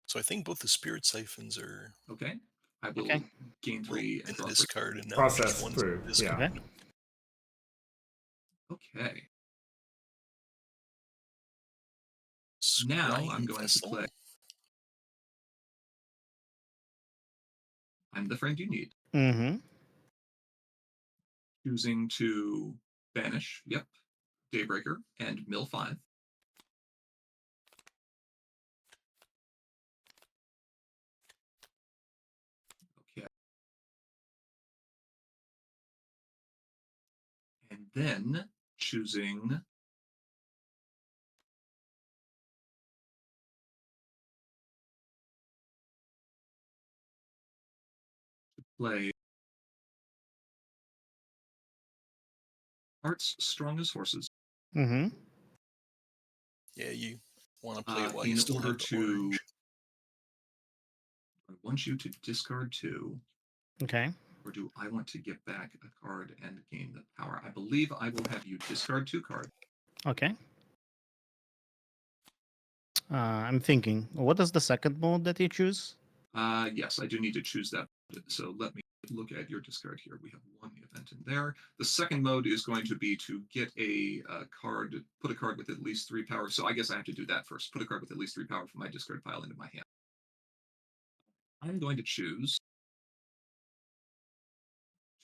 So I think both the spirit siphons are Okay. I will Okay. gain 3 and in the draw 3. discard, and now Process just one through, discard. yeah. Okay. Okay. Now I'm Scrying going vessel. to play. I'm the friend you need. Mm-hmm. Choosing to banish. Yep. Daybreaker and mill 5. Okay. And then choosing to play Hearts Strong as Horses. Mm-hmm. Yeah, you want to play it while In you still order have the to, orange. I want you to discard 2, Okay. or do I want to get back a card and gain the power? I believe I will have you discard 2 cards. Okay. I'm thinking. What is the second mode that you choose? Yes, I do need to choose that. So let me look at your discard here. We have 1 event in there. The second mode is going to be to get a card, put a card with at least 3 power. So I guess I have to do that first. Put a card with at least 3 power from my discard pile into my hand. I'm going to choose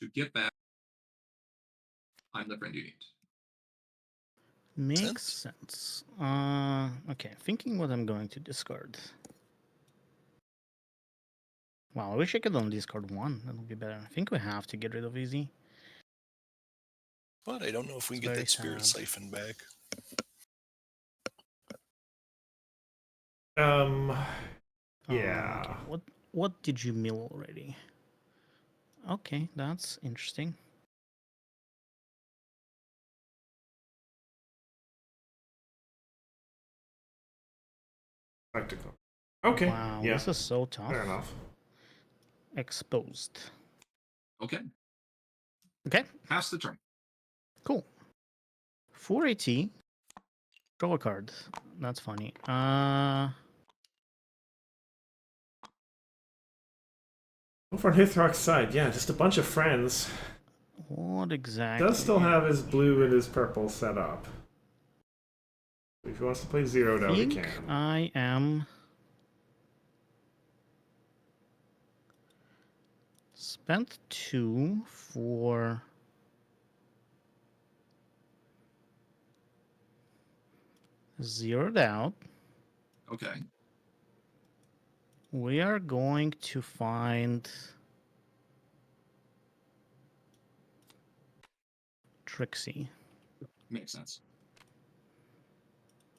to get back I'm the friend you need. Makes sense. Okay. Thinking what I'm going to discard. Wow, I wish I could only discard 1. That would be better. I think we have to get rid of Easy. But I don't know if we It's get very that spirit sad. siphon back. Yeah. Okay. What did you mill already? Okay, that's interesting. Spectacle. Okay. Wow, Yeah. this is so tough. Fair enough. Exposed. Okay. Okay, Pass the turn. cool. 480. Draw a card. That's funny. Over on Hithroc's side, yeah, just a bunch of friends. What exactly? Does still have his blue and his purple set up. If he wants to play zeroed out, he think can. I am spent 2 for zeroed out. Okay. We are going to find Trixie. Makes sense.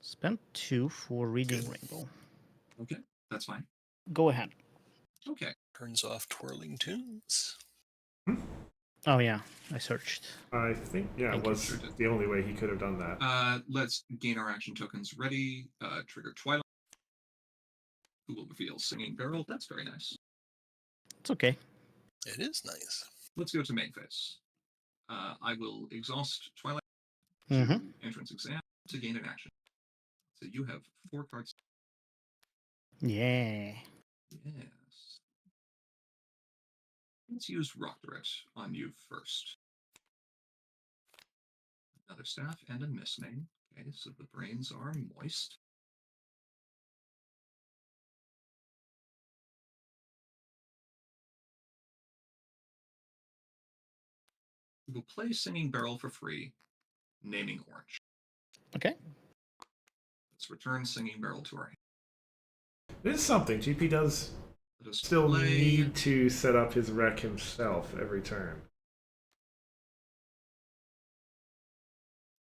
Spent 2 for reading Good. Rainbow. Okay. That's fine. Go ahead. Okay. Turns off twirling tunes. Oh yeah, I searched. I think, yeah, Thank it you. was Sure did. the only way he could have done that. Let's gain our action tokens ready. Trigger Twilight. Who will reveal Singing Barrel? That's very nice. It's okay. It is nice. Let's go to main phase. I will exhaust Twilight to Mhm. entrance exam to gain an action. So you have 4 cards. Yeah. Yes. Let's use Rock Threat on you first. Another staff and a Mistmane. Okay, so the brains are moist. We will play Singing Barrel for free, naming Orange. Okay. Let's return Singing Barrel to our hand. It is something. GP does Let us still play need to set up his wreck himself every turn.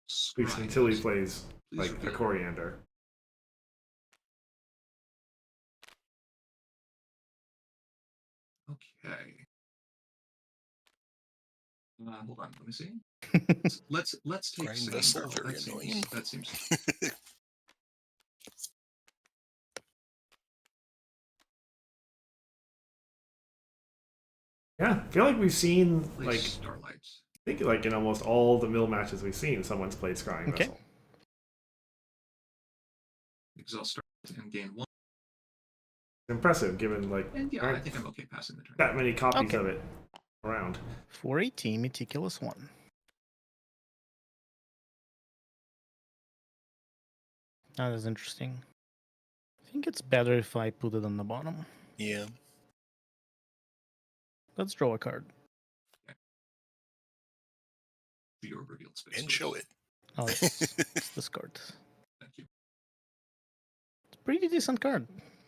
At least Scry. until he plays Please like a reveal. coriander. Okay. Hold on. Let me see. Let's take Grind singing vessel, barrel. very annoying. That seems. Yeah, I feel like we've seen Play like Starlight. I think like in almost all the mill matches we've seen, someone's played Scrying Okay. Vessel. Exhaust Starlight and gain 1. Impressive, given like And yeah, there I aren't think I'm okay passing the turn. that many copies Okay. of it around. 418 Meticulous 1. That is interesting. I think it's better if I put it on the bottom. Yeah. Let's draw a card. Your revealed space. And show it. Oh yes, it's this card. Thank you. It's a pretty decent card.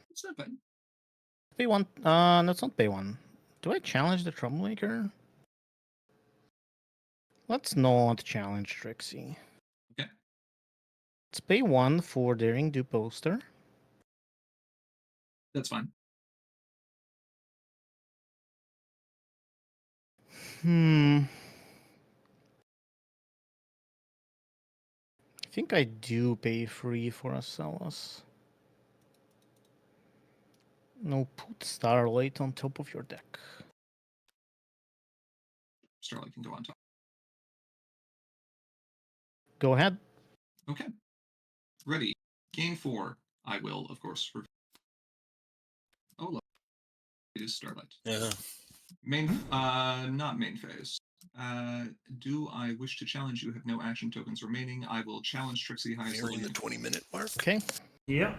It's not bad. Pay 1. Let's not pay 1. Do I challenge the Troublemaker? Let's not challenge Trixie. Okay. Let's pay 1 for Daring Do Poster. That's fine. I think I do pay 3 for Acellas. No, put Starlight on top of your deck. Starlight can go on top. Go ahead. Okay. Ready. Gain 4. I will, of course. Oh, look. It is Starlight. Yeah. Not main phase. Do I wish to challenge? You have no action tokens remaining. I will challenge Trixie highest Nearing level. the 20-minute mark. Okay. Yep.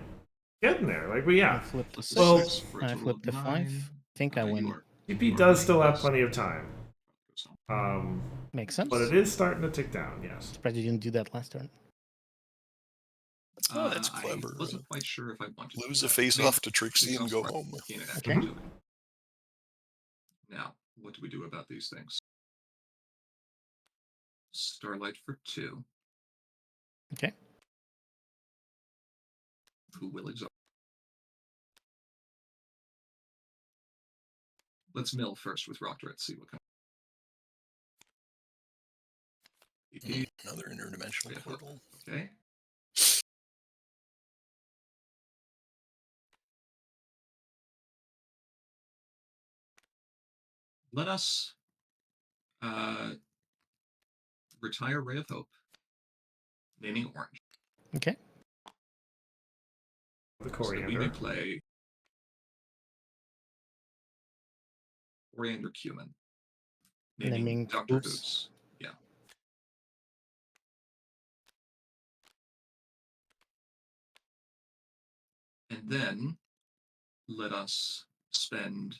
Getting there. Like, but I yeah. flip the 6. Well, I flip the 5. I think I win. GP does still have plenty of time. Makes sense. But it is starting to tick down, yes. Surprised you didn't do that last turn. Oh, that's clever. I wasn't quite sure if I wanted Lose to a do face that. off to Trixie and go Right. home. Gain an Okay. action token. Now, what do we do about these things? Starlight for 2. Okay. Who will exhaust? Let's mill first with Rock Threat, see what comes. Another interdimensional portal. Okay. Let us retire Ray of Hope, naming orange. The Okay. So that we coriander. may play Coriander Cumin, naming Dr. Oops. Hoops. Yeah. And then let us spend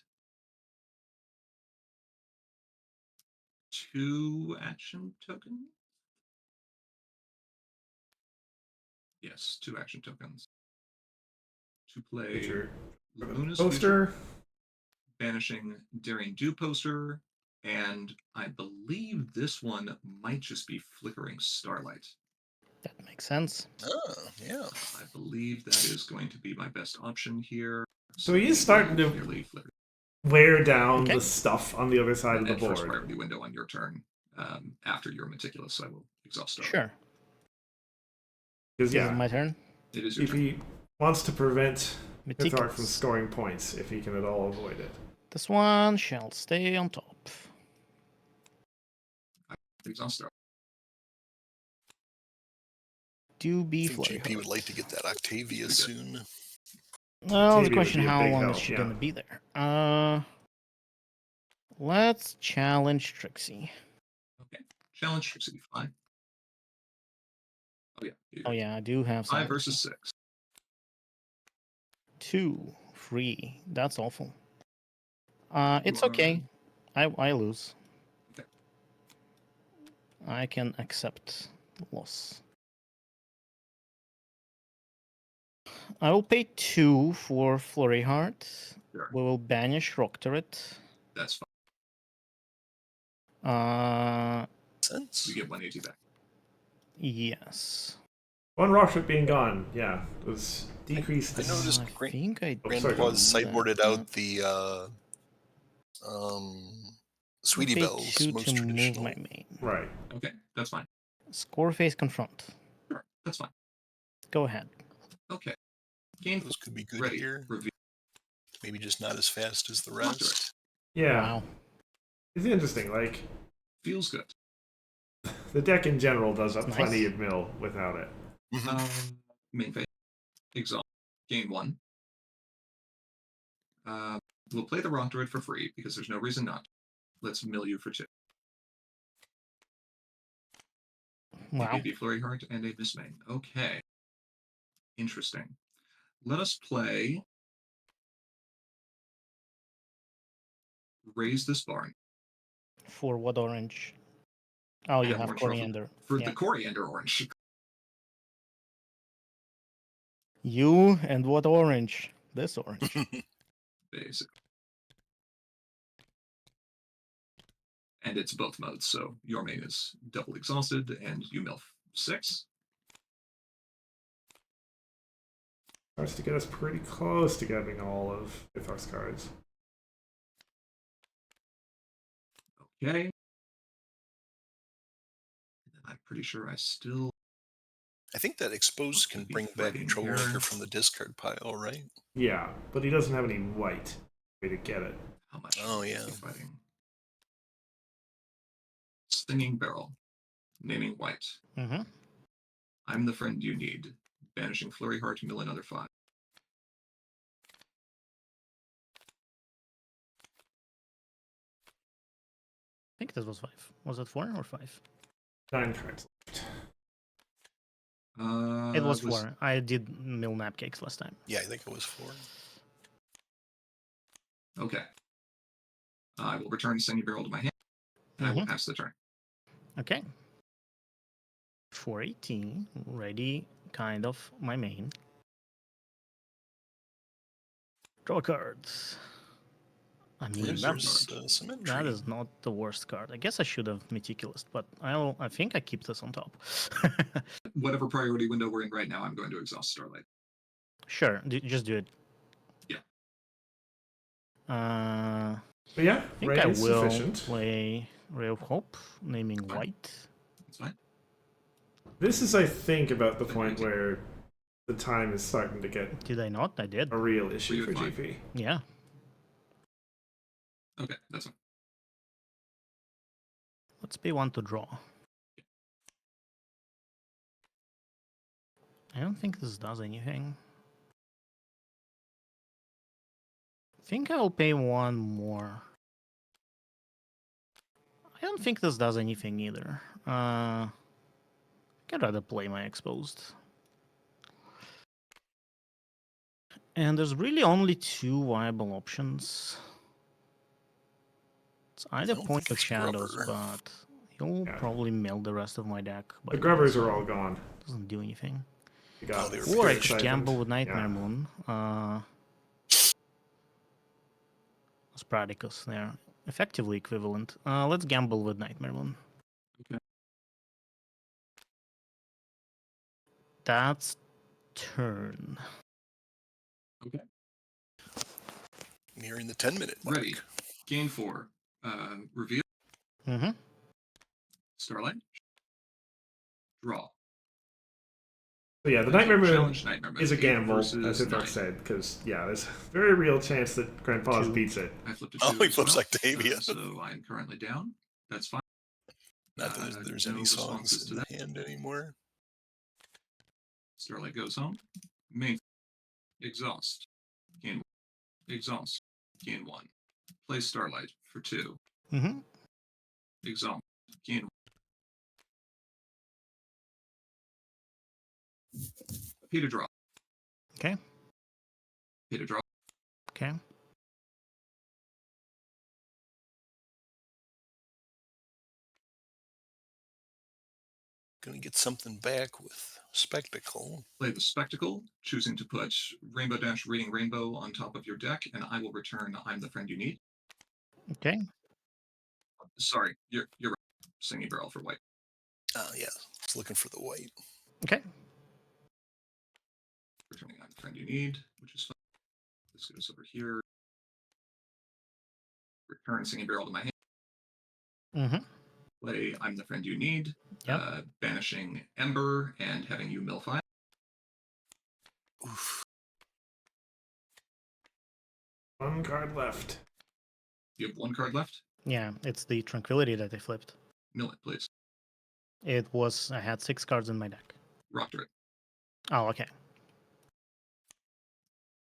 2 action tokens. Yes, 2 action tokens to play Feature Luna's poster. Future, banishing Daring Do Poster, and I believe this one might just be Flickering Starlight. That makes sense. Oh, yeah. I believe that is going to be my best option here. So he's starting to clearly flicker. wear down Okay. the stuff on the other side of the And first board. priority window on your turn. After you're meticulous, I will exhaust Starlight. Sure. Because Is it yeah, my turn? It is your if turn. he wants to prevent Hithroc from Meticulous. scoring points, if he can at all avoid it. This one shall stay on top. Exhaust Starlight. Do I be think flurry. GP would like to get that Octavia soon. Well, the Octavia question: would be a how big long help, is she yeah. gonna be there? Let's challenge Trixie. Okay. Challenge Trixie. 5. Oh, yeah. Oh yeah, I do have 5 some. versus 6. 2, 3. That's awful. It's are- okay. I lose. Okay. I can accept loss. I will pay 2 for Flurry Heart. Sure. We will banish Rock Turret. That's fine. Sense. We get 180 back. Yes. One rocket being gone, yeah, was decreased. I noticed I Grand think I Oh, sorry, was did sideboarded that. out the Sweetie Pay Belle's 2 most to move traditional. my main. Right. Okay, that's fine. Score face confront. Sure, that's fine. Go ahead. Okay. Game Those could be good ready. here. Reveal. Maybe just not as fast as the Not to it. rest. Yeah. Wow. It's interesting. Like, Feels good. the deck in general does It's plenty nice. of mill without it. Main phase. Exhaust. Gain 1. We'll play the Rock Druid for free because there's no reason not. Let's mill you for 2. Wow. A baby Flurry Heart and a Miss Main. Okay. Interesting. Let us play Raise This Barn. For what orange? Oh, I you have have orange ruffle. coriander. For Yeah. the Coriander Orange. You and what orange? This orange. Basic. And it's both modes, so your main is double exhausted and you mill 6. Starts to get us pretty close to getting all of Hithroc cards. Okay. And I'm pretty sure I still. I think that Expose can bring back Fighting Troublemaker here. from the discard pile, right? Yeah, but he doesn't have any white way to get it. How much? Oh, is he yeah. Fighting? Stinging Barrel. Naming white. Mm-hmm. I'm the friend you need. Banishing Flurry Heart to mill another 5. I think this was 5. Was it 4 or 5? 9 cards left. It was 4. I did mill napcakes last time. Yeah, I think it was 4. Okay. I will return Stinging Barrel to my hand. And I will pass the turn. Okay. 418. Ready, kind of, my main. Draw cards. I mean, There's some that intrigue. is not the worst card. I guess I should have Meticulous, but I think I keep this on top. Whatever priority window we're in right now, I'm going to exhaust Starlight. Sure, just do it. Yeah. But yeah, I think Ray I is will sufficient. play Ray of Hope, naming Fine. white. That's fine. This is, I think, about the point where the time is starting to get Did I not? I did. a real issue for You're fine. GP. Yeah. Okay, that's fine. Let's pay 1 to draw. I don't think this does anything. I think I'll pay 1 more. I don't think this does anything either. I'd rather play my exposed. And there's really only 2 viable options. It's either don't Point think of it's Shadows, Grubber. but he'll probably mill the rest of my deck. The grubbers are all gone. Doesn't do anything. You got they were Or I Spirit could gamble with Nightmare Yeah. Moon. Sporadicus, they're effectively equivalent. Let's gamble with Nightmare Moon. Okay. That's turn. Okay. Nearing the 10-minute mark. Ready. Gain 4. Reveal. Mm-hmm. Starlight. Draw. So yeah, the Nightmare Moon Challenge Nightmare Moon. is a 8 gamble, versus as Hithroc 9. said, because yeah, there's a very real chance that Grandpa's 2. beats it. I flipped a 2. Oh, he as flips well. Octavia. So I'm currently down. That's fine. Not that there's No any songs responses in to the hand anymore. Starlight goes home. Main. Exhaust. Gain 1. Exhaust. Gain 1. Play Starlight for 2. Mm-hmm. Exhaust. Gain 1. Pay to draw. Okay. Pay to draw. Okay. Gonna get something back with Spectacle. Play the Spectacle, choosing to put Rainbow Dash Reading Rainbow on top of your deck, and I will return I'm the Friend You Need. Okay. Sorry, you're right. Singing Barrel for white. Yeah, I was looking for the white. Okay. Returning I'm the Friend You Need, which is fine. This goes over here. Return Singing Barrel to my hand. Mm-hmm. Play I'm the Friend You Need. Yep. Banishing Ember and having you mill 5. Oof. One card left. You have 1 card left. Yeah, it's the Tranquility that I flipped. Mill it, please. I had 6 cards in my deck. Rupture it. Oh, okay.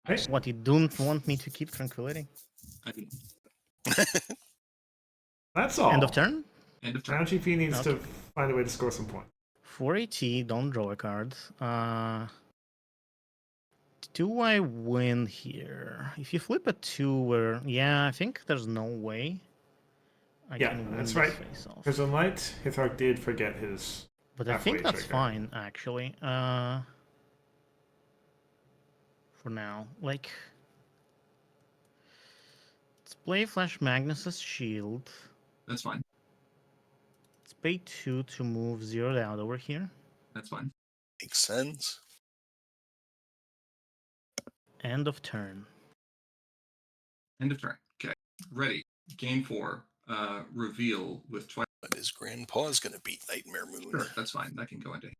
Hey. What, you don't want me to keep Tranquility? I do. That's all. End of turn? End of turn. Now GP needs to Okay. find a way to score some points. 4 AT, don't draw a card. Do I win here? If you flip a 2, yeah, I think there's no way I Yeah, can win that's this right. face off. Because on light, Hithroc did forget his. But I think halfway that's trigger. fine, actually. For now. Like, let's play Flash Magnus's Shield. That's fine. Let's pay 2 to move 0'd out over here. That's fine. Makes sense. End of turn. End of turn. Okay. Ready. Game 4. Reveal with twice. But his grandpa's gonna beat Nightmare Moon. Sure, that's fine. That can go into. I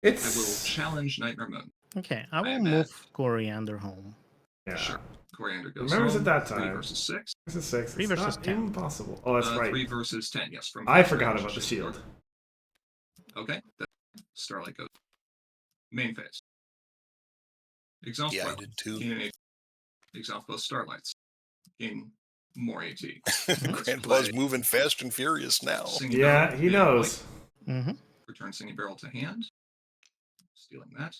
It's. will challenge Nightmare Moon. Okay, I will am move Coriander home. Yeah. Sure. Coriander goes Remembers home. at that 3 time. versus 6. This is 6. 3 It's versus not 10. impossible. Oh, that's right. 3 versus 10. Yes. From I close forgot range. about the shield. Okay. Starlight goes. Main phase. Exhaust Yeah, I Twilight. did too. Gain an AT. Exhaust both Starlights. Gain more AT. Grandpa's play. moving fast and furious now. Singing Yeah, Barrel he in knows. white. Mm-hmm. Return Singing Barrel to hand. Stealing that.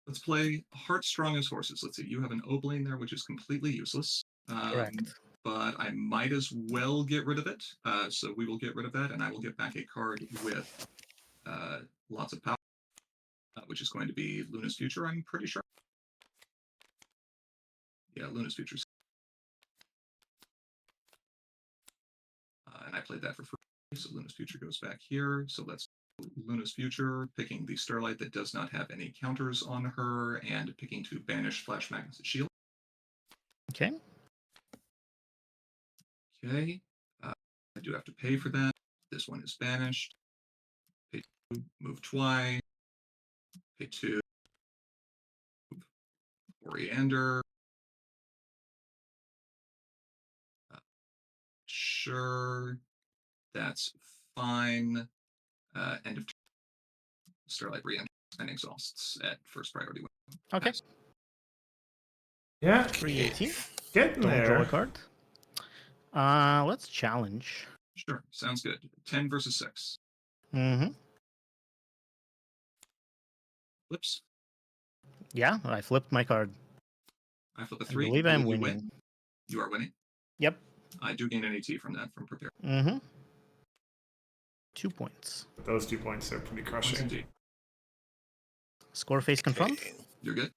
Let's play Heartstrong as Horses. Let's see. You have an Oblane there, which is completely useless. Correct. But I might as well get rid of it. So we will get rid of that, and I will get back a card with lots of power, which is going to be Luna's Future, I'm pretty sure. Yeah, Luna's Future. And I played that for free, so Luna's Future goes back here. So let's Luna's Future, picking the Starlight that does not have any counters on her, and picking to banish Flash Magnus' Shield. Okay. Okay. I do have to pay for that. This one is banished. Pay 2, move twice. Pay 2. Move Coriander. Sure. That's fine. End of turn. Starlight re-enters and exhausts at first priority. Okay. Yeah, 3 AT. getting Don't draw a there. card. Let's challenge. Sure. Sounds good. 10 versus 6. Mm-hmm. Flips. Yeah, I flipped my card. I flip a I 3. believe I'm Will you winning. win? You are winning. Yep. I do gain an AT from that, from prepare. Mm-hmm. 2 points. Those 2 points are pretty crushing. Indeed. Score face confront. Okay. You're good.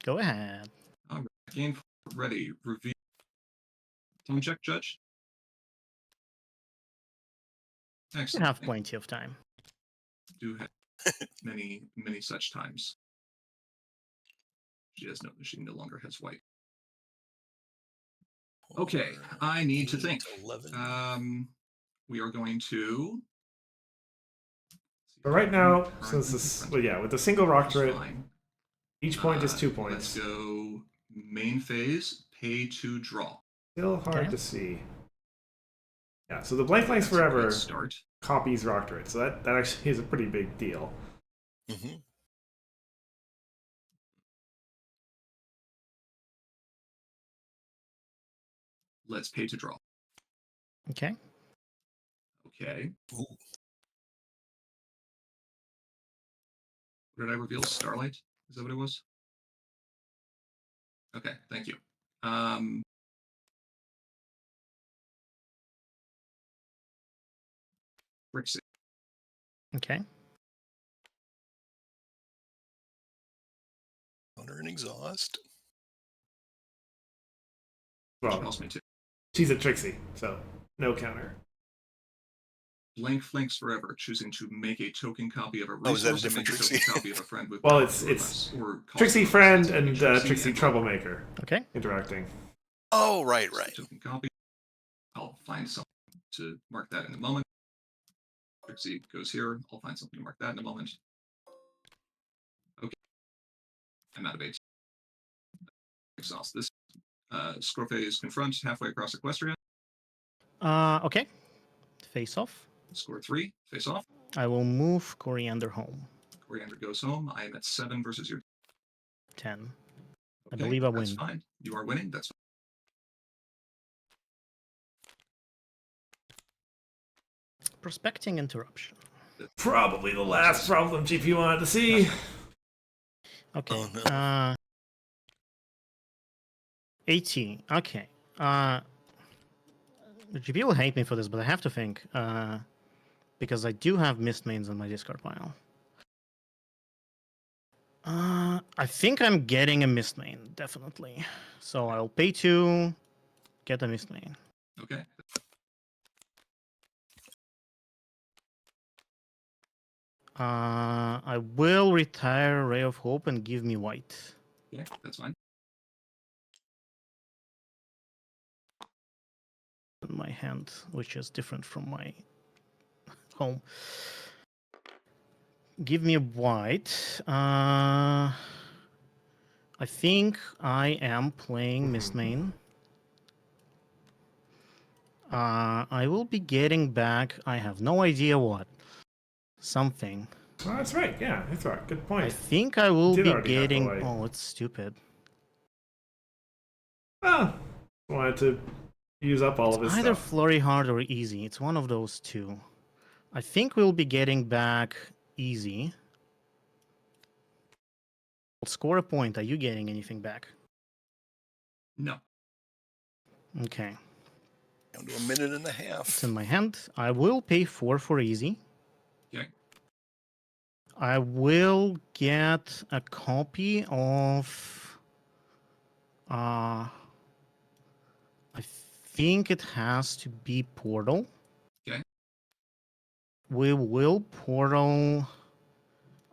Go ahead. All right. Game 4 ready. Reveal. Time check, Judge. You Excellent. have plenty of time. Do have many, many such times. She no longer has white. Okay, I need to think. 11. We are going to. But right now, Current since this, confront. well, yeah, with the single rock That's turret, fine. each point is 2 Let's points. go main phase, pay to draw. Still hard Okay. to see. Yeah, so the Blank Blanks That's a good Forever start. copies rock turret, so that actually is a pretty big deal. Mm-hmm. Let's pay to draw. Okay. Okay. Ooh. What did I reveal? Starlight? Is that what it was? Okay, thank you. Rixie. Okay. Counter and exhaust. Which Well, cost me 2. she's a Trixie, so no counter. Blank flanks forever, choosing to make a token copy of a Oh, is that a resource and different make a Trixie? token copy of a friend with Well, power it's- or it's less, or cost Trixie less. Friend It's and Trixie and Troublemaker Okay. interacting. Oh, right. Token copy. I'll find something to mark that in a moment. Trixie goes here. I'll find something to mark that in a moment. Okay. I'm out of 8. Exhaust this. Scoreface confront halfway across Equestria. Okay. Face off. Score 3. Face off. I will move Coriander home. Coriander goes home. I am at 7 versus your 10. I Okay, believe I that's win. fine. You are winning. That's Prospecting interruption. Probably the last problem GP wanted to see. Okay. Oh, no. 80. Okay. GP will hate me for this, but I have to think. Because I do have missed mains on my discard pile. I think I'm getting a missed main, definitely. So I'll pay 2, get a missed main. okay. I will retire Ray of Hope and give me white. Okay, that's fine. In my hand, which is different from my home. Give me a white. I think I am playing Mist Main. I will be getting back, I have no idea what. Something. Oh, that's right. Yeah, Hithroc. Good I point. think I will Did be already have the getting. white. Oh, it's stupid. Ah, wanted to use up all of his Either stuff. Flurry Hard or Easy. It's one of those two. I think we'll be getting back Easy. I'll score a point. Are you getting anything back? No. Okay. Down to a minute and a It's half. in my hand. I will pay 4 for Easy. Okay. I will get a copy of. I think it has to be Portal. Okay. We will Portal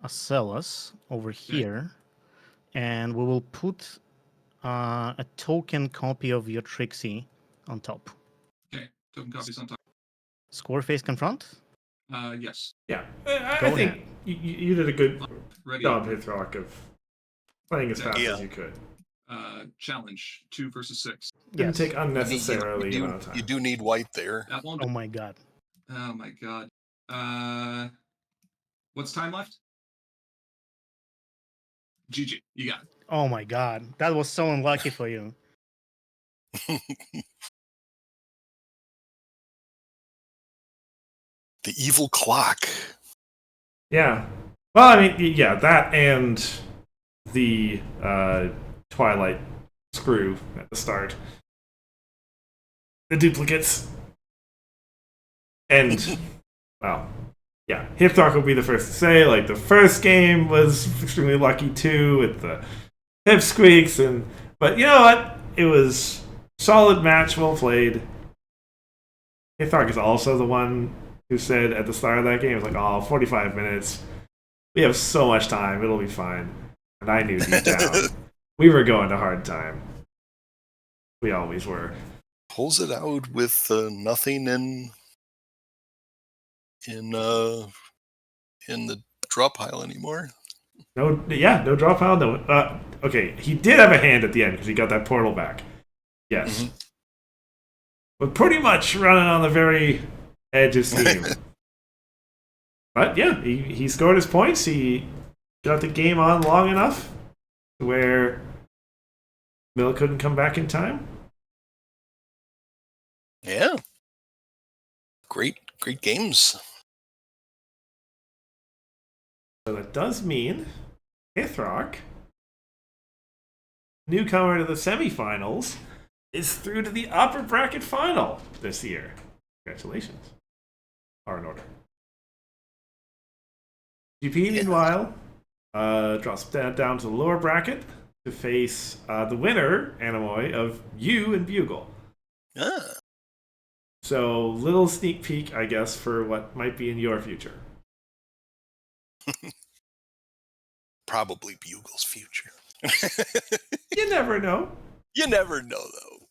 Acellus over here, and we will put a token copy of your Trixie on top. Okay. Token copies on top. Score face confront. Yes. Yeah, I Go think ahead. you did a good Ready. job, Hithroc, of playing as fast Yeah. as you could. Challenge 2 versus 6. Didn't take You unnecessarily do, amount of time. you do need white there. That won't. Oh my god. Oh my god. What's time left? GG. You got it. Oh my god. That was so unlucky for you. The evil clock. Yeah. Well, I mean, yeah, that and the Twilight screw at the start. The duplicates. And, well, yeah, Hithroc will be the first to say, like, the first game was extremely lucky too with the hip squeaks, but you know what? It was solid match, well played. Hithroc is also the one who said at the start of that game, it was like, oh, 45 minutes. We have so much time, it'll be fine. And I knew deep down, we were going to hard time. We always were. Pulls it out with nothing in the drop pile anymore. No draw pile. No. Okay, he did have a hand at the end because he got that portal back. Yes, but pretty much running on the very edge of steam. But yeah, he scored his points. He got the game on long enough to where Mill couldn't come back in time. Yeah. Great games. So that does mean Hithroc, newcomer to the semifinals, is through to the upper bracket final this year. Congratulations. Are in order. GP, meanwhile, drops down to the lower bracket to face the winner, Anamoy, of you and Bugle. Ah. So, little sneak peek, I guess, for what might be in your future. Probably Bugle's future. You never know. You never know, though.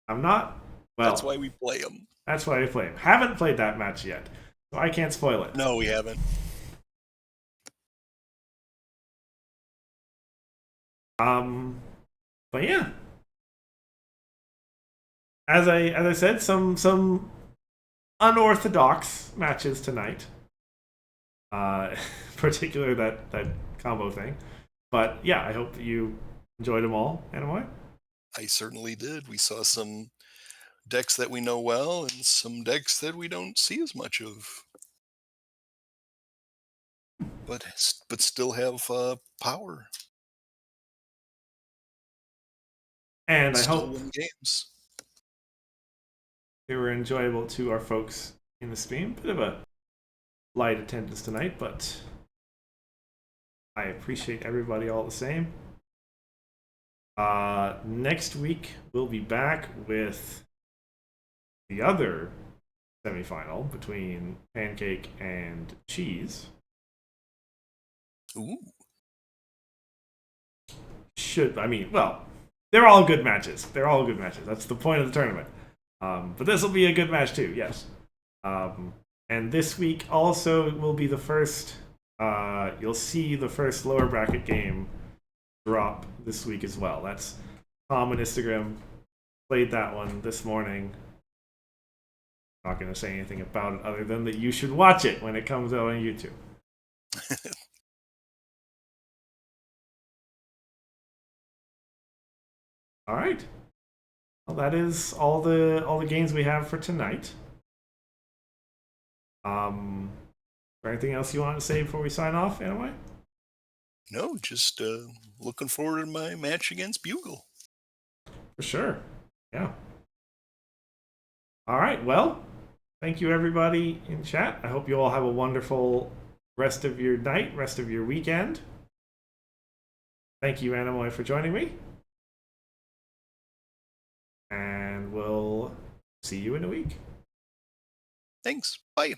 I'm not. Well, That's why we play them. That's why I play him. Haven't played that match yet, so I can't spoil it. No, we haven't. But yeah, as I said, some unorthodox matches tonight. Particular that combo thing. But yeah, I hope that you enjoyed them all, Anamoy. I certainly did. We saw some decks that we know well and some decks that we don't see as much of. But still have power. And I Still hope win games. they were enjoyable to our folks in the stream. Bit of a light attendance tonight, but I appreciate everybody all the same. Next week we'll be back with the other semifinal between Pancake and Cheese. Ooh. Well, they're all good matches. They're all good matches. That's the point of the tournament. But this will be a good match too, yes. And this week also will be the first, you'll see the first lower bracket game drop this week as well. That's Tom on Instagram. Played that one this morning. Not going to say anything about it other than that you should watch it when it comes out on YouTube. All right. Well, that is all the games we have for tonight. Is there anything else you want to say before we sign off, anyway? No, just looking forward to my match against Bugle. For sure. Yeah. All right. Well, thank you everybody in chat. I hope you all have a wonderful rest of your night, rest of your weekend. Thank you, Anamoy, for joining me. And we'll see you in a week. Thanks. Bye.